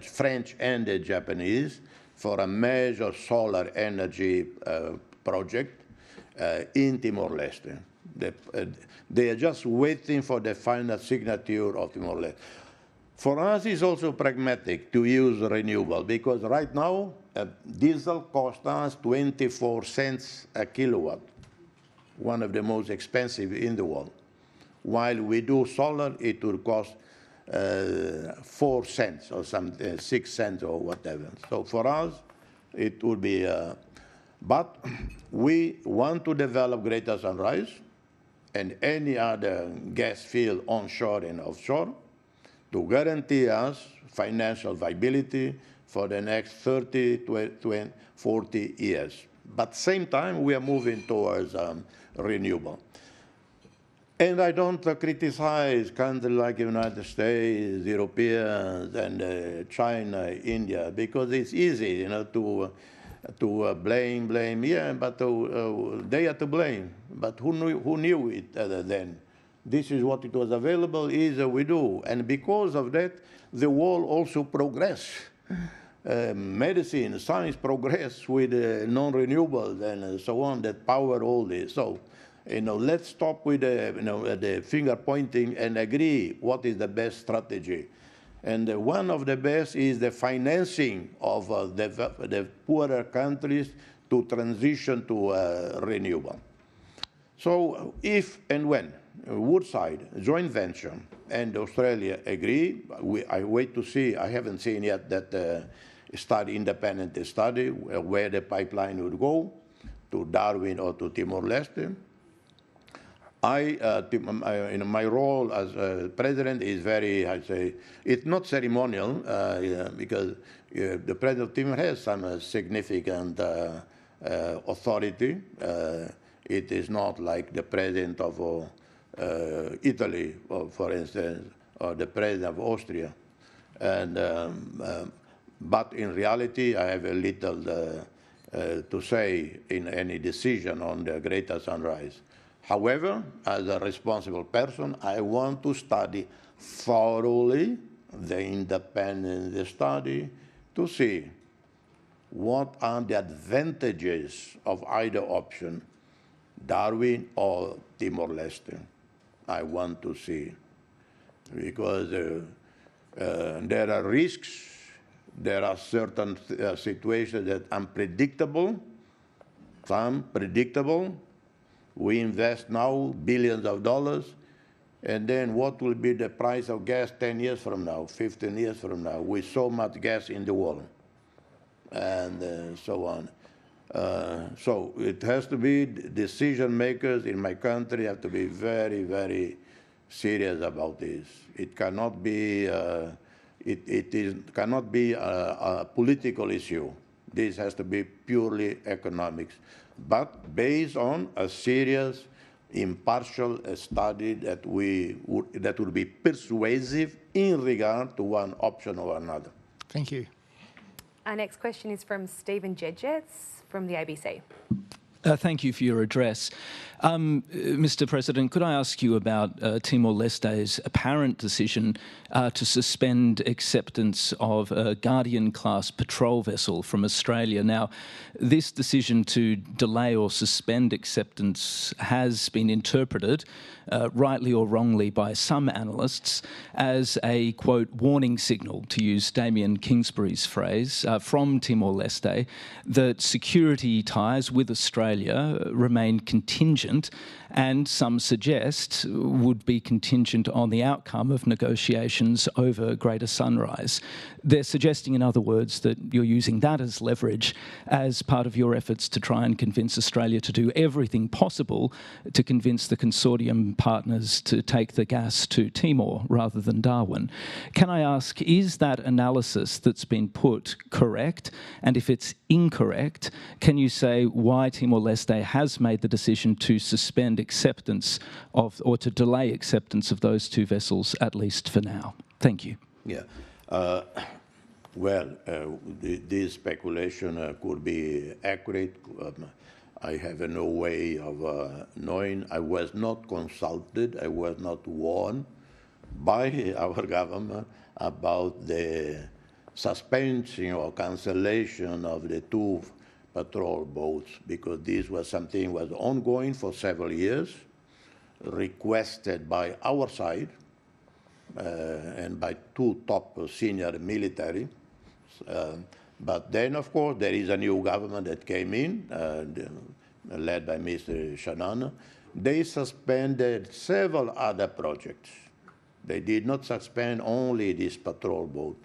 French and Japanese, for a major solar energy project in Timor-Leste. They are just waiting for the final signature of Timor-Leste. For us, it's also pragmatic to use renewable because right now, diesel costs us 24 cents a kilowatt, one of the most expensive in the world. While we do solar, it will cost 4 cents or something, 6 cents or whatever. So for us, it would be, but we want to develop Greater Sunrise and any other gas field onshore and offshore to guarantee us financial viability for the next 30 to 40 years. But same time, we are moving towards renewable. And I don't criticize countries like the United States, Europeans, and China, India, because it's easy, to blame. Yeah, but they are to blame. But who knew it then? This is what it was available. We do, and because of that, the world also progress. Medicine, science progress with non-renewables and so on that power all this. So. Let's stop with the finger pointing and agree what is the best strategy. And one of the best is the financing of the poorer countries to transition to renewable. So if and when Woodside, joint venture, and Australia agree, I wait to see. I haven't seen yet that independent study where the pipeline would go, to Darwin or to Timor-Leste. My role as president is very, it's not ceremonial because the president of Timor has some significant authority. It is not like the president of Italy, for instance, or the president of Austria. But in reality, I have a little to say in any decision on the Greater Sunrise. However, as a responsible person, I want to study thoroughly the independent study to see what are the advantages of either option, Darwin or Timor-Leste. I want to see, because there are risks, there are certain situations that are unpredictable, some predictable. We invest now billions of dollars, and then what will be the price of gas 10 years from now, 15 years from now, with so much gas in the world, and so on. So it has to be, decision makers in my country have to be very, very serious about this. It cannot be, cannot be a political issue. This has to be purely economics, but based on a serious, impartial study that would be persuasive in regard to one option or another. Thank you. Our next question is from Stephen Jedgetts from the ABC. Thank you for your address. Mr. President, could I ask you about Timor-Leste's apparent decision to suspend acceptance of a Guardian-class patrol vessel from Australia? Now, this decision to delay or suspend acceptance has been interpreted, rightly or wrongly by some analysts, as a, quote, warning signal, to use Damien Kingsbury's phrase, from Timor-Leste, that security ties with Australia remain contingent, and some suggest would be contingent on the outcome of negotiations over Greater Sunrise. They're suggesting, in other words, that you're using that as leverage as part of your efforts to try and convince Australia to do everything possible to convince the consortium partners to take the gas to Timor rather than Darwin. Can I ask, is that analysis that's been put correct? And if it's incorrect, can you say why Timor-Leste has made the decision to suspend acceptance of, or to delay acceptance of those two vessels, at least for now? Thank you. Yeah. This speculation could be accurate. I have no way of knowing. I was not consulted, I was not warned by our government about the suspension or cancellation of the two patrol boats, because this was something was ongoing for several years, requested by our side and by two top senior military. But then, of course, there is a new government that came in, led by Mr. Shannon. They suspended several other projects. They did not suspend only this patrol boat.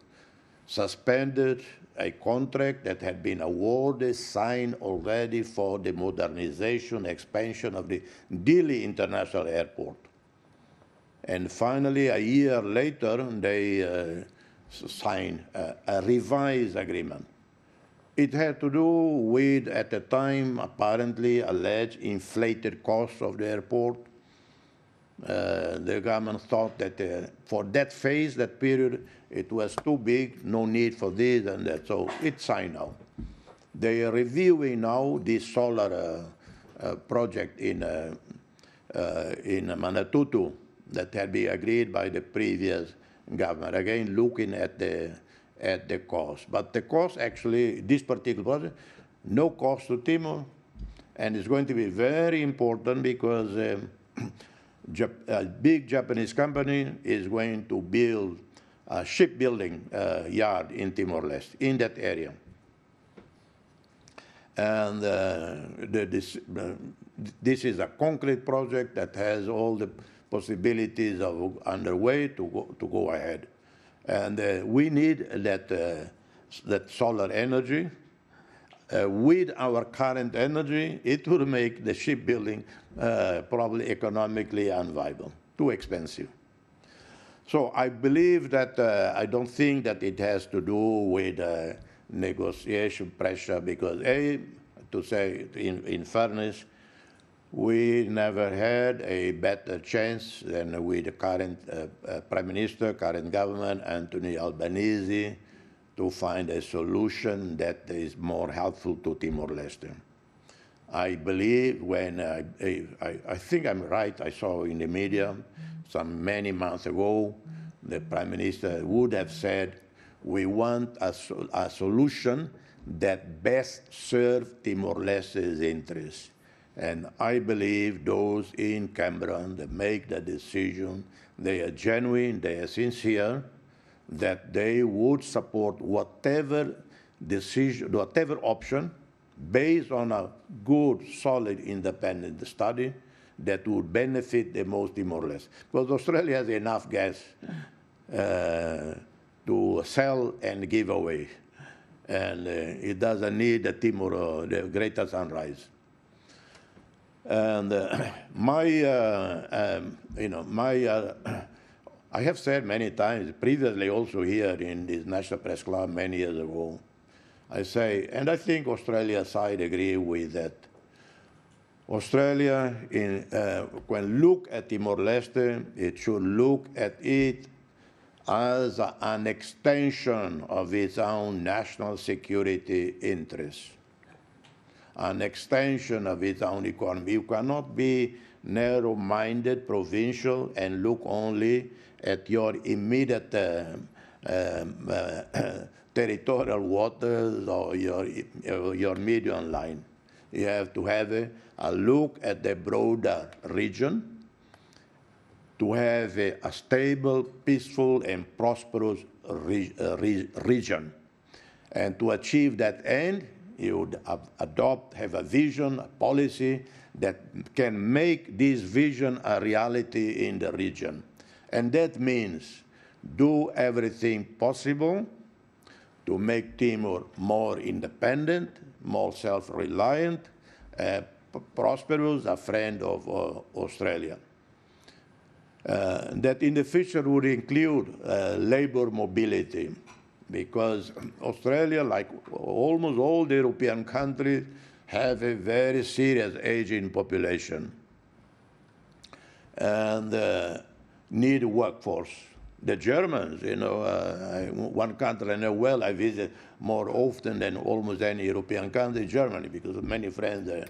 Suspended a contract that had been awarded, signed already for the modernization, expansion of the Dili International Airport. And finally, a year later, they signed a revised agreement. It had to do with, at the time, apparently alleged inflated costs of the airport. The government thought that for that phase, that period, it was too big, no need for this and that, so it's signed now. They are reviewing now this solar project in Manatutu that had been agreed by the previous government. Again, looking at the cost. But the cost, actually, this particular project, no cost to Timor, and it's going to be very important because a big Japanese company is going to build a shipbuilding yard in Timor-Leste, in that area. And this is a concrete project that has all the possibilities of underway to go ahead. And we need that solar energy. With our current energy, it will make the shipbuilding probably economically unviable, too expensive. So I believe that I don't think that it has to do with negotiation pressure because, to say in fairness, we never had a better chance than with the current Prime Minister, current government, Anthony Albanese, to find a solution that is more helpful to Timor-Leste. I believe when, I think I'm right, I saw in the media many months ago, the Prime Minister would have said, we want a solution that best serves Timor-Leste's interests. And I believe those in Canberra that make the decision, they are genuine, they are sincere, that they would support whatever decision, whatever option, based on a good, solid, independent study that would benefit the most Timor-Leste. Because Australia has enough gas to sell and give away. And it doesn't need the Timor, the Greater Sunrise. And I have said many times, previously also here in this National Press Club many years ago, I say, and I think Australia's side agree with that. Australia, when look at Timor-Leste, it should look at it as an extension of its own national security interests, an extension of its own economy. You cannot be narrow-minded, provincial, and look only at your immediate territorial waters or your median line. You have to have a look at the broader region, to have a stable, peaceful, and prosperous region. And to achieve that end, you would have a vision, a policy that can make this vision a reality in the region. And that means do everything possible to make Timor more independent, more self-reliant, prosperous, a friend of Australia. That in the future would include labor mobility, because Australia, like almost all the European countries, have a very serious aging population and need a workforce. The Germans, one country I know well, I visit more often than almost any European country, Germany, because of many friends there.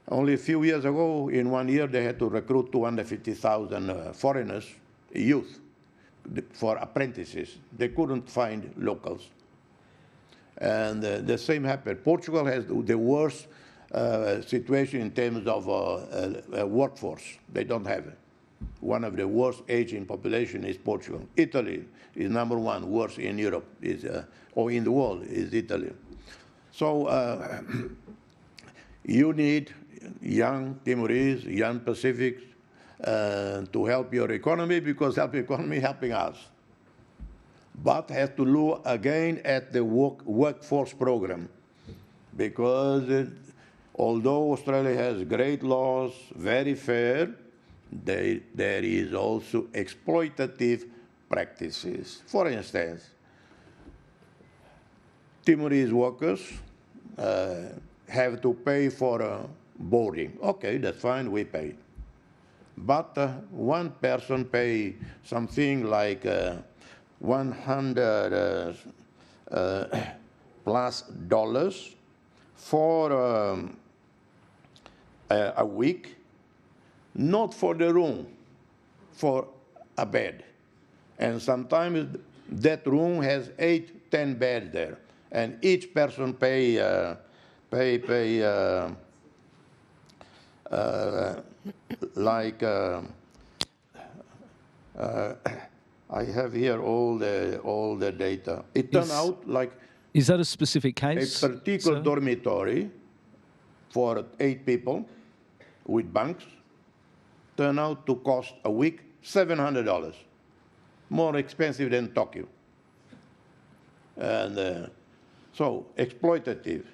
Only a few years ago, in 1 year, they had to recruit 250,000 foreigners, youth, for apprentices. They couldn't find locals. And the same happened. Portugal has the worst situation in terms of workforce. They don't have it. One of the worst aging population is Portugal. Italy is #1 worst in Europe, or in the world, is Italy. So you need young Timorese, young Pacifics to help your economy, because help economy helping us. But have to look again at the workforce program, because although Australia has great laws, very fair, there is also exploitative practices. For instance, Timorese workers have to pay for boarding. Okay, that's fine, we pay. But one person pay something like 100 plus dollars for a week, not for the room, for a bed. And sometimes that room has 8, 10 beds there, and each person pay like I have here all the data. It turned out like is that a specific case? A particular dormitory for 8 people with bunks turned out to cost a week $700, more expensive than Tokyo. And so exploitative.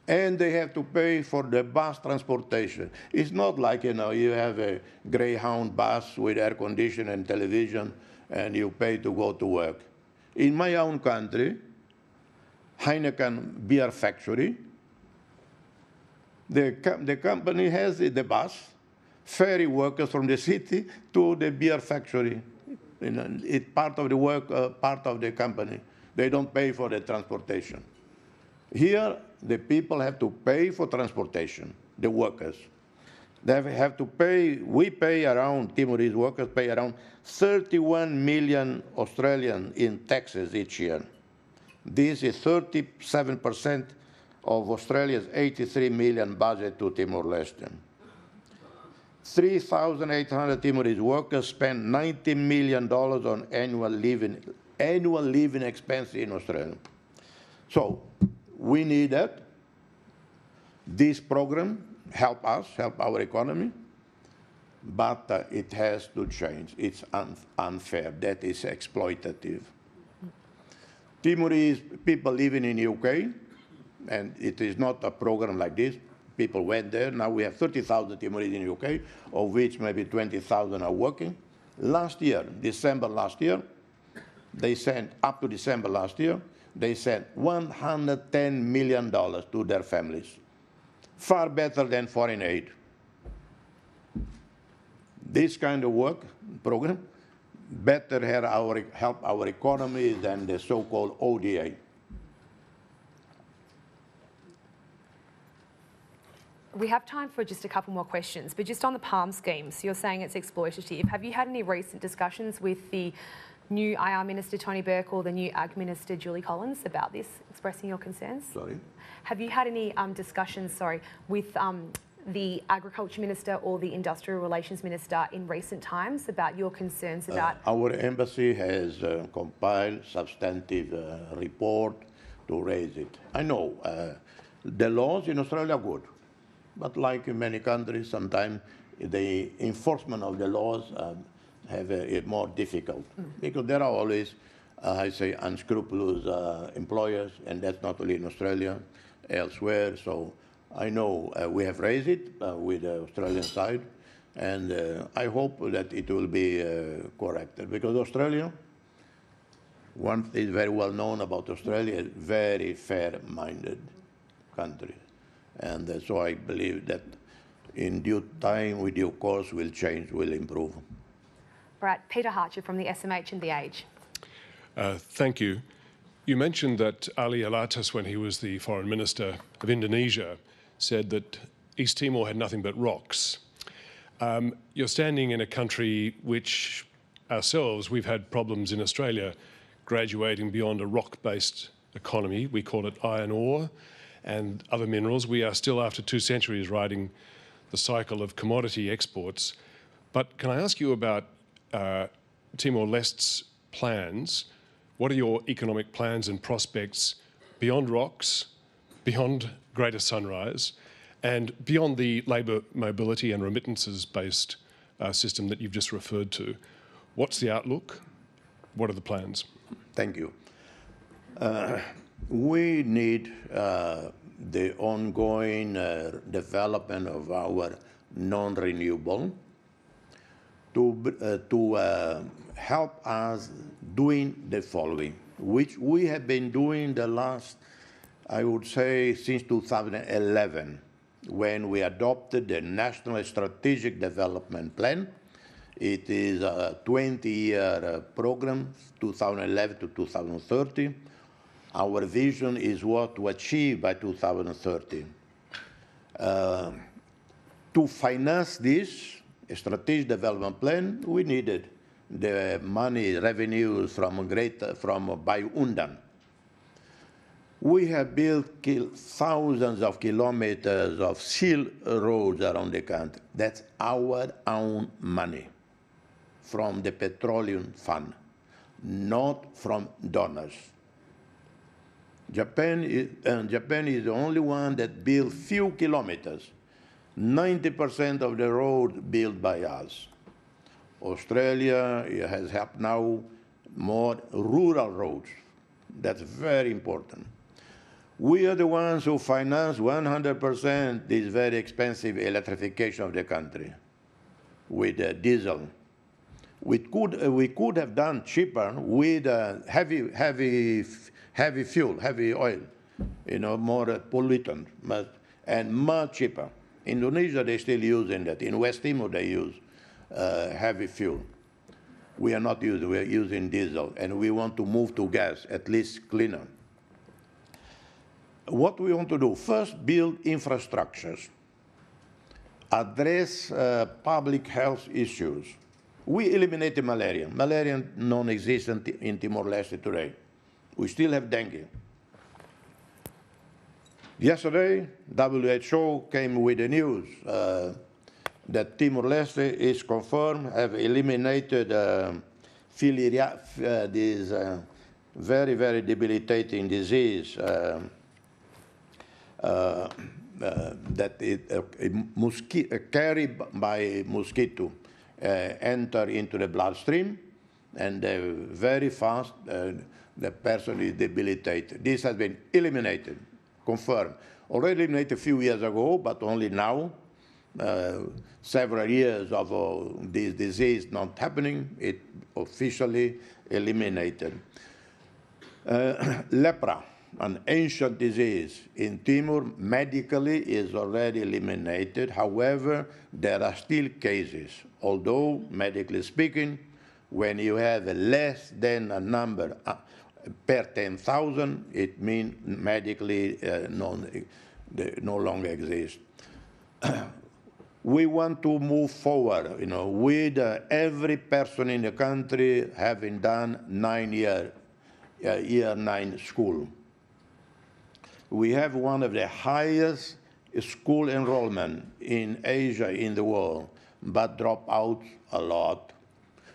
And they have to pay for the bus transportation. It's not like, you have a Greyhound bus with air conditioning and television, and you pay to go to work. In my own country, Heineken beer factory, the company has the bus, ferry workers from the city to the beer factory. It's part of the work, part of the company. They don't pay for the transportation. Here, the people have to pay for transportation, the workers. They have to pay, we pay around, Timorese workers pay around 31 million Australian in taxes each year. This is 37% of Australia's 83 million budget to Timor-Leste. 3,800 Timorese workers spend $90 million on annual living expenses in Australia. So we need that. This program help us, help our economy, but it has to change. It's unfair. That is exploitative. Timorese people living in the UK, and it is not a program like this. People went there. Now we have 30,000 Timorese in the UK, of which maybe 20,000 are working. Last year, December last year, they sent, up to December last year, they sent $110 million to their families. Far better than foreign aid. This kind of work program better help our economy than the so-called ODA. We have time for just a couple more questions, but just on the PALM schemes, you're saying it's exploitative. Have you had any recent discussions with the new IR Minister Tony Burke or the new Ag Minister Julie Collins about this, expressing your concerns? Sorry? Have you had any discussions, with the Agriculture Minister or the Industrial Relations Minister in recent times about your concerns about... Our embassy has compiled substantive report to raise it. I know the laws in Australia are good, but like in many countries, sometimes the enforcement of the laws have it more difficult because there are always, I say, unscrupulous employers, and that's not only in Australia, elsewhere. So I know we have raised it with the Australian side, and I hope that it will be corrected because Australia, one thing is very well known about Australia, is very fair-minded country, and so I believe that in due time, with due course, will change, will improve. Right, Peter Harcher from the SMH and The Age. Thank you. You mentioned that Ali Alatas, when he was the Foreign Minister of Indonesia, said that East Timor had nothing but rocks. You're standing in a country which ourselves, we've had problems in Australia graduating beyond a rock-based economy. We call it iron ore and other minerals. We are still, after 2 centuries, riding the cycle of commodity exports. But can I ask you about Timor-Leste's plans? What are your economic plans and prospects beyond rocks, beyond Greater Sunrise, and beyond the labour mobility and remittances-based system that you've just referred to? What's the outlook? What are the plans? Thank you. We need the ongoing development of our non-renewable to help us doing the following. which we have been doing the last, I would say, since 2011, when we adopted the National Strategic Development Plan. It is a 20-year program, 2011 to 2030. Our vision is what to achieve by 2030. To finance this strategic development plan, we needed the money, revenues from Undan. We have built thousands of kilometers of seal roads around the country. That's our own money from the petroleum fund, not from donors. Japan is the only one that built few kilometers. 90% of the roads built by us. Australia has helped now more rural roads. That's very important. We are the ones who finance 100% this very expensive electrification of the country with diesel. We could have done cheaper with heavy fuel, heavy oil, more pollutant, and much cheaper. Indonesia, they're still using that. In West Timor, they use heavy fuel. We are not using, we are using diesel, and we want to move to gas, at least cleaner. What we want to do, first build infrastructures, address public health issues. We eliminated malaria. Malaria non-existent in Timor-Leste today. We still have dengue. Yesterday, WHO came with the news that Timor-Leste is confirmed, have eliminated this very, very debilitating disease that carried by mosquito, enter into the bloodstream, and very fast the person is debilitated. This has been eliminated, confirmed. Already eliminated a few years ago, but only now, several years of this disease not happening, it officially eliminated. Lepra, an ancient disease in Timor, medically is already eliminated. However, there are still cases, although medically speaking, when you have less than a number per 10,000, it means medically no longer exists. We want to move forward, with every person in the country having done year 9 school. We have one of the highest school enrollment in Asia in the world, but drop out a lot.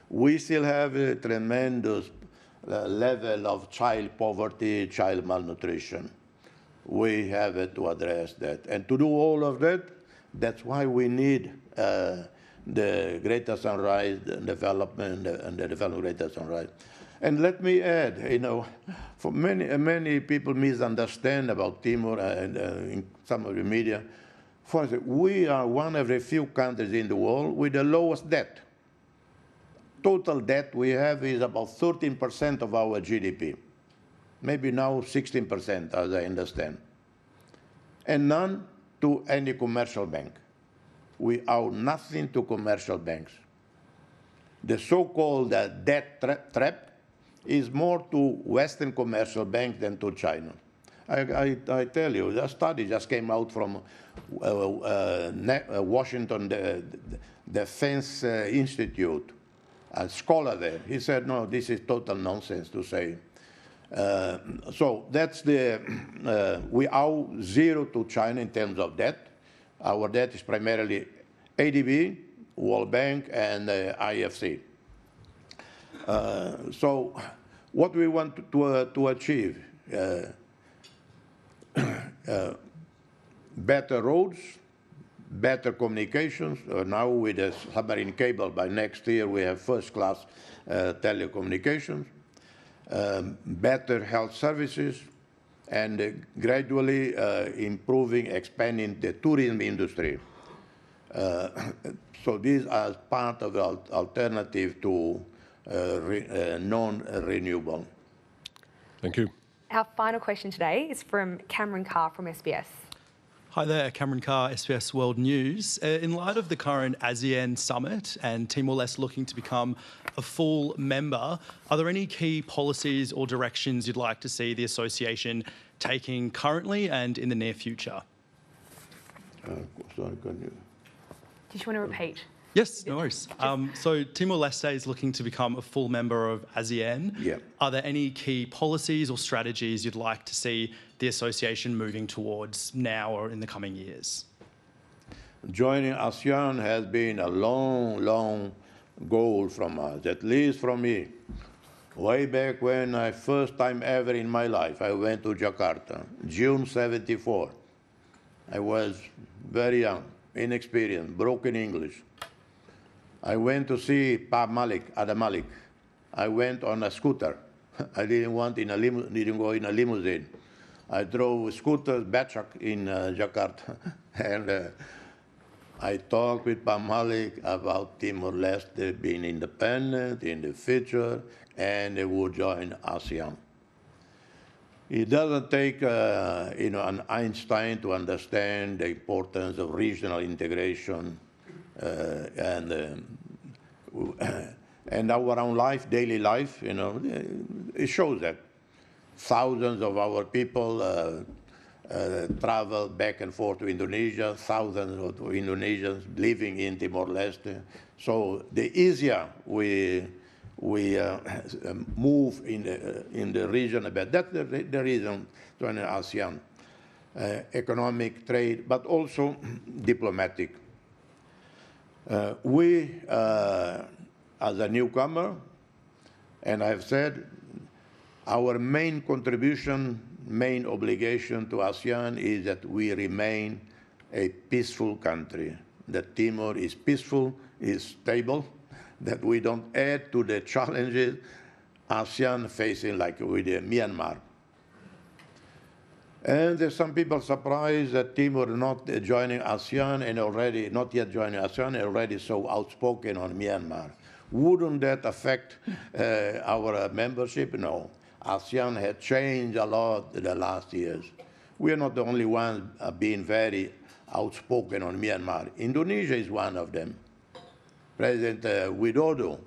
We still have a tremendous level of child poverty, child malnutrition. We have to address that. And to do all of that, that's why we need the Greater Sunrise development and the development of Greater Sunrise. And let me add, for many people misunderstand about Timor and in some of the media. For instance, we are one of the few countries in the world with the lowest debt. Total debt we have is about 13% of our GDP. Maybe now 16%, as I understand. And none to any commercial bank. We owe nothing to commercial banks. The so-called debt trap is more to Western commercial banks than to China. I tell you, the study just came out from Washington Defense Institute, a scholar there. He said, no, this is total nonsense to say. So that's we owe zero to China in terms of debt. Our debt is primarily ADB, World Bank, and IFC. So what we want to achieve, better roads, better communications. Now with the submarine cable, by next year we have first-class telecommunications, better health services, and gradually improving, expanding the tourism industry. So these are part of the alternative to non-renewable. Thank you. Our final question today is from Cameron Carr from SBS. Hi there, Cameron Carr, SBS World News. In light of the current ASEAN summit and Timor-Leste looking to become a full member, are there any key policies or directions you'd like to see the association taking currently and in the near future? Sorry, can you? Did you want to repeat? Yes, no worries. So Timor-Leste is looking to become a full member of ASEAN. Yeah. Are there any key policies or strategies you'd like to see the association moving towards now or in the coming years? Joining ASEAN has been a long goal from us, at least from me. Way back when first time ever in my life, I went to Jakarta, June '74. I was very young, inexperienced, broken English. I went to see Adam Malik. I went on a scooter. I didn't go in a limousine. I drove scooters, Batchak in Jakarta. And I talked with Pak Malik about Timor-Leste being independent in the future, and they would join ASEAN. It doesn't take an Einstein to understand the importance of regional integration and our own life, daily life. It shows that thousands of our people travel back and forth to Indonesia, thousands of Indonesians living in Timor-Leste. So the easier we move in the region a bit. That's the reason joining ASEAN. Economic, trade, but also diplomatic. We, as a newcomer, and I've said, our main contribution, main obligation to ASEAN is that we remain a peaceful country, that Timor is peaceful, is stable, that we don't add to the challenges ASEAN facing, like with Myanmar. And there's some people surprised that Timor not joining ASEAN and already not yet joining ASEAN and already so outspoken on Myanmar. Wouldn't that affect our membership? No. ASEAN has changed a lot in the last years. We are not the only ones being very outspoken on Myanmar. Indonesia is one of them. President Widodo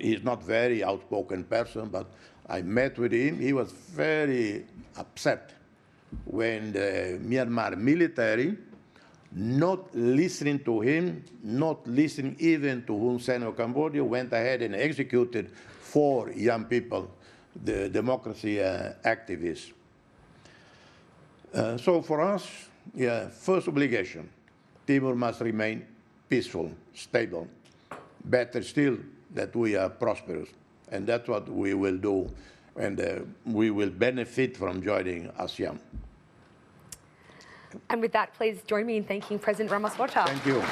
is not very outspoken person, but I met with him. He was very upset when the Myanmar military, not listening to him, not listening even to Hun Sen of Cambodia, went ahead and executed 4 young people, the democracy activists. So for us, first obligation, Timor must remain peaceful, stable. Better still that we are prosperous. And that's what we will do, and we will benefit from joining ASEAN. And with that, please join me in thanking President Ramos-Horta. Thank you.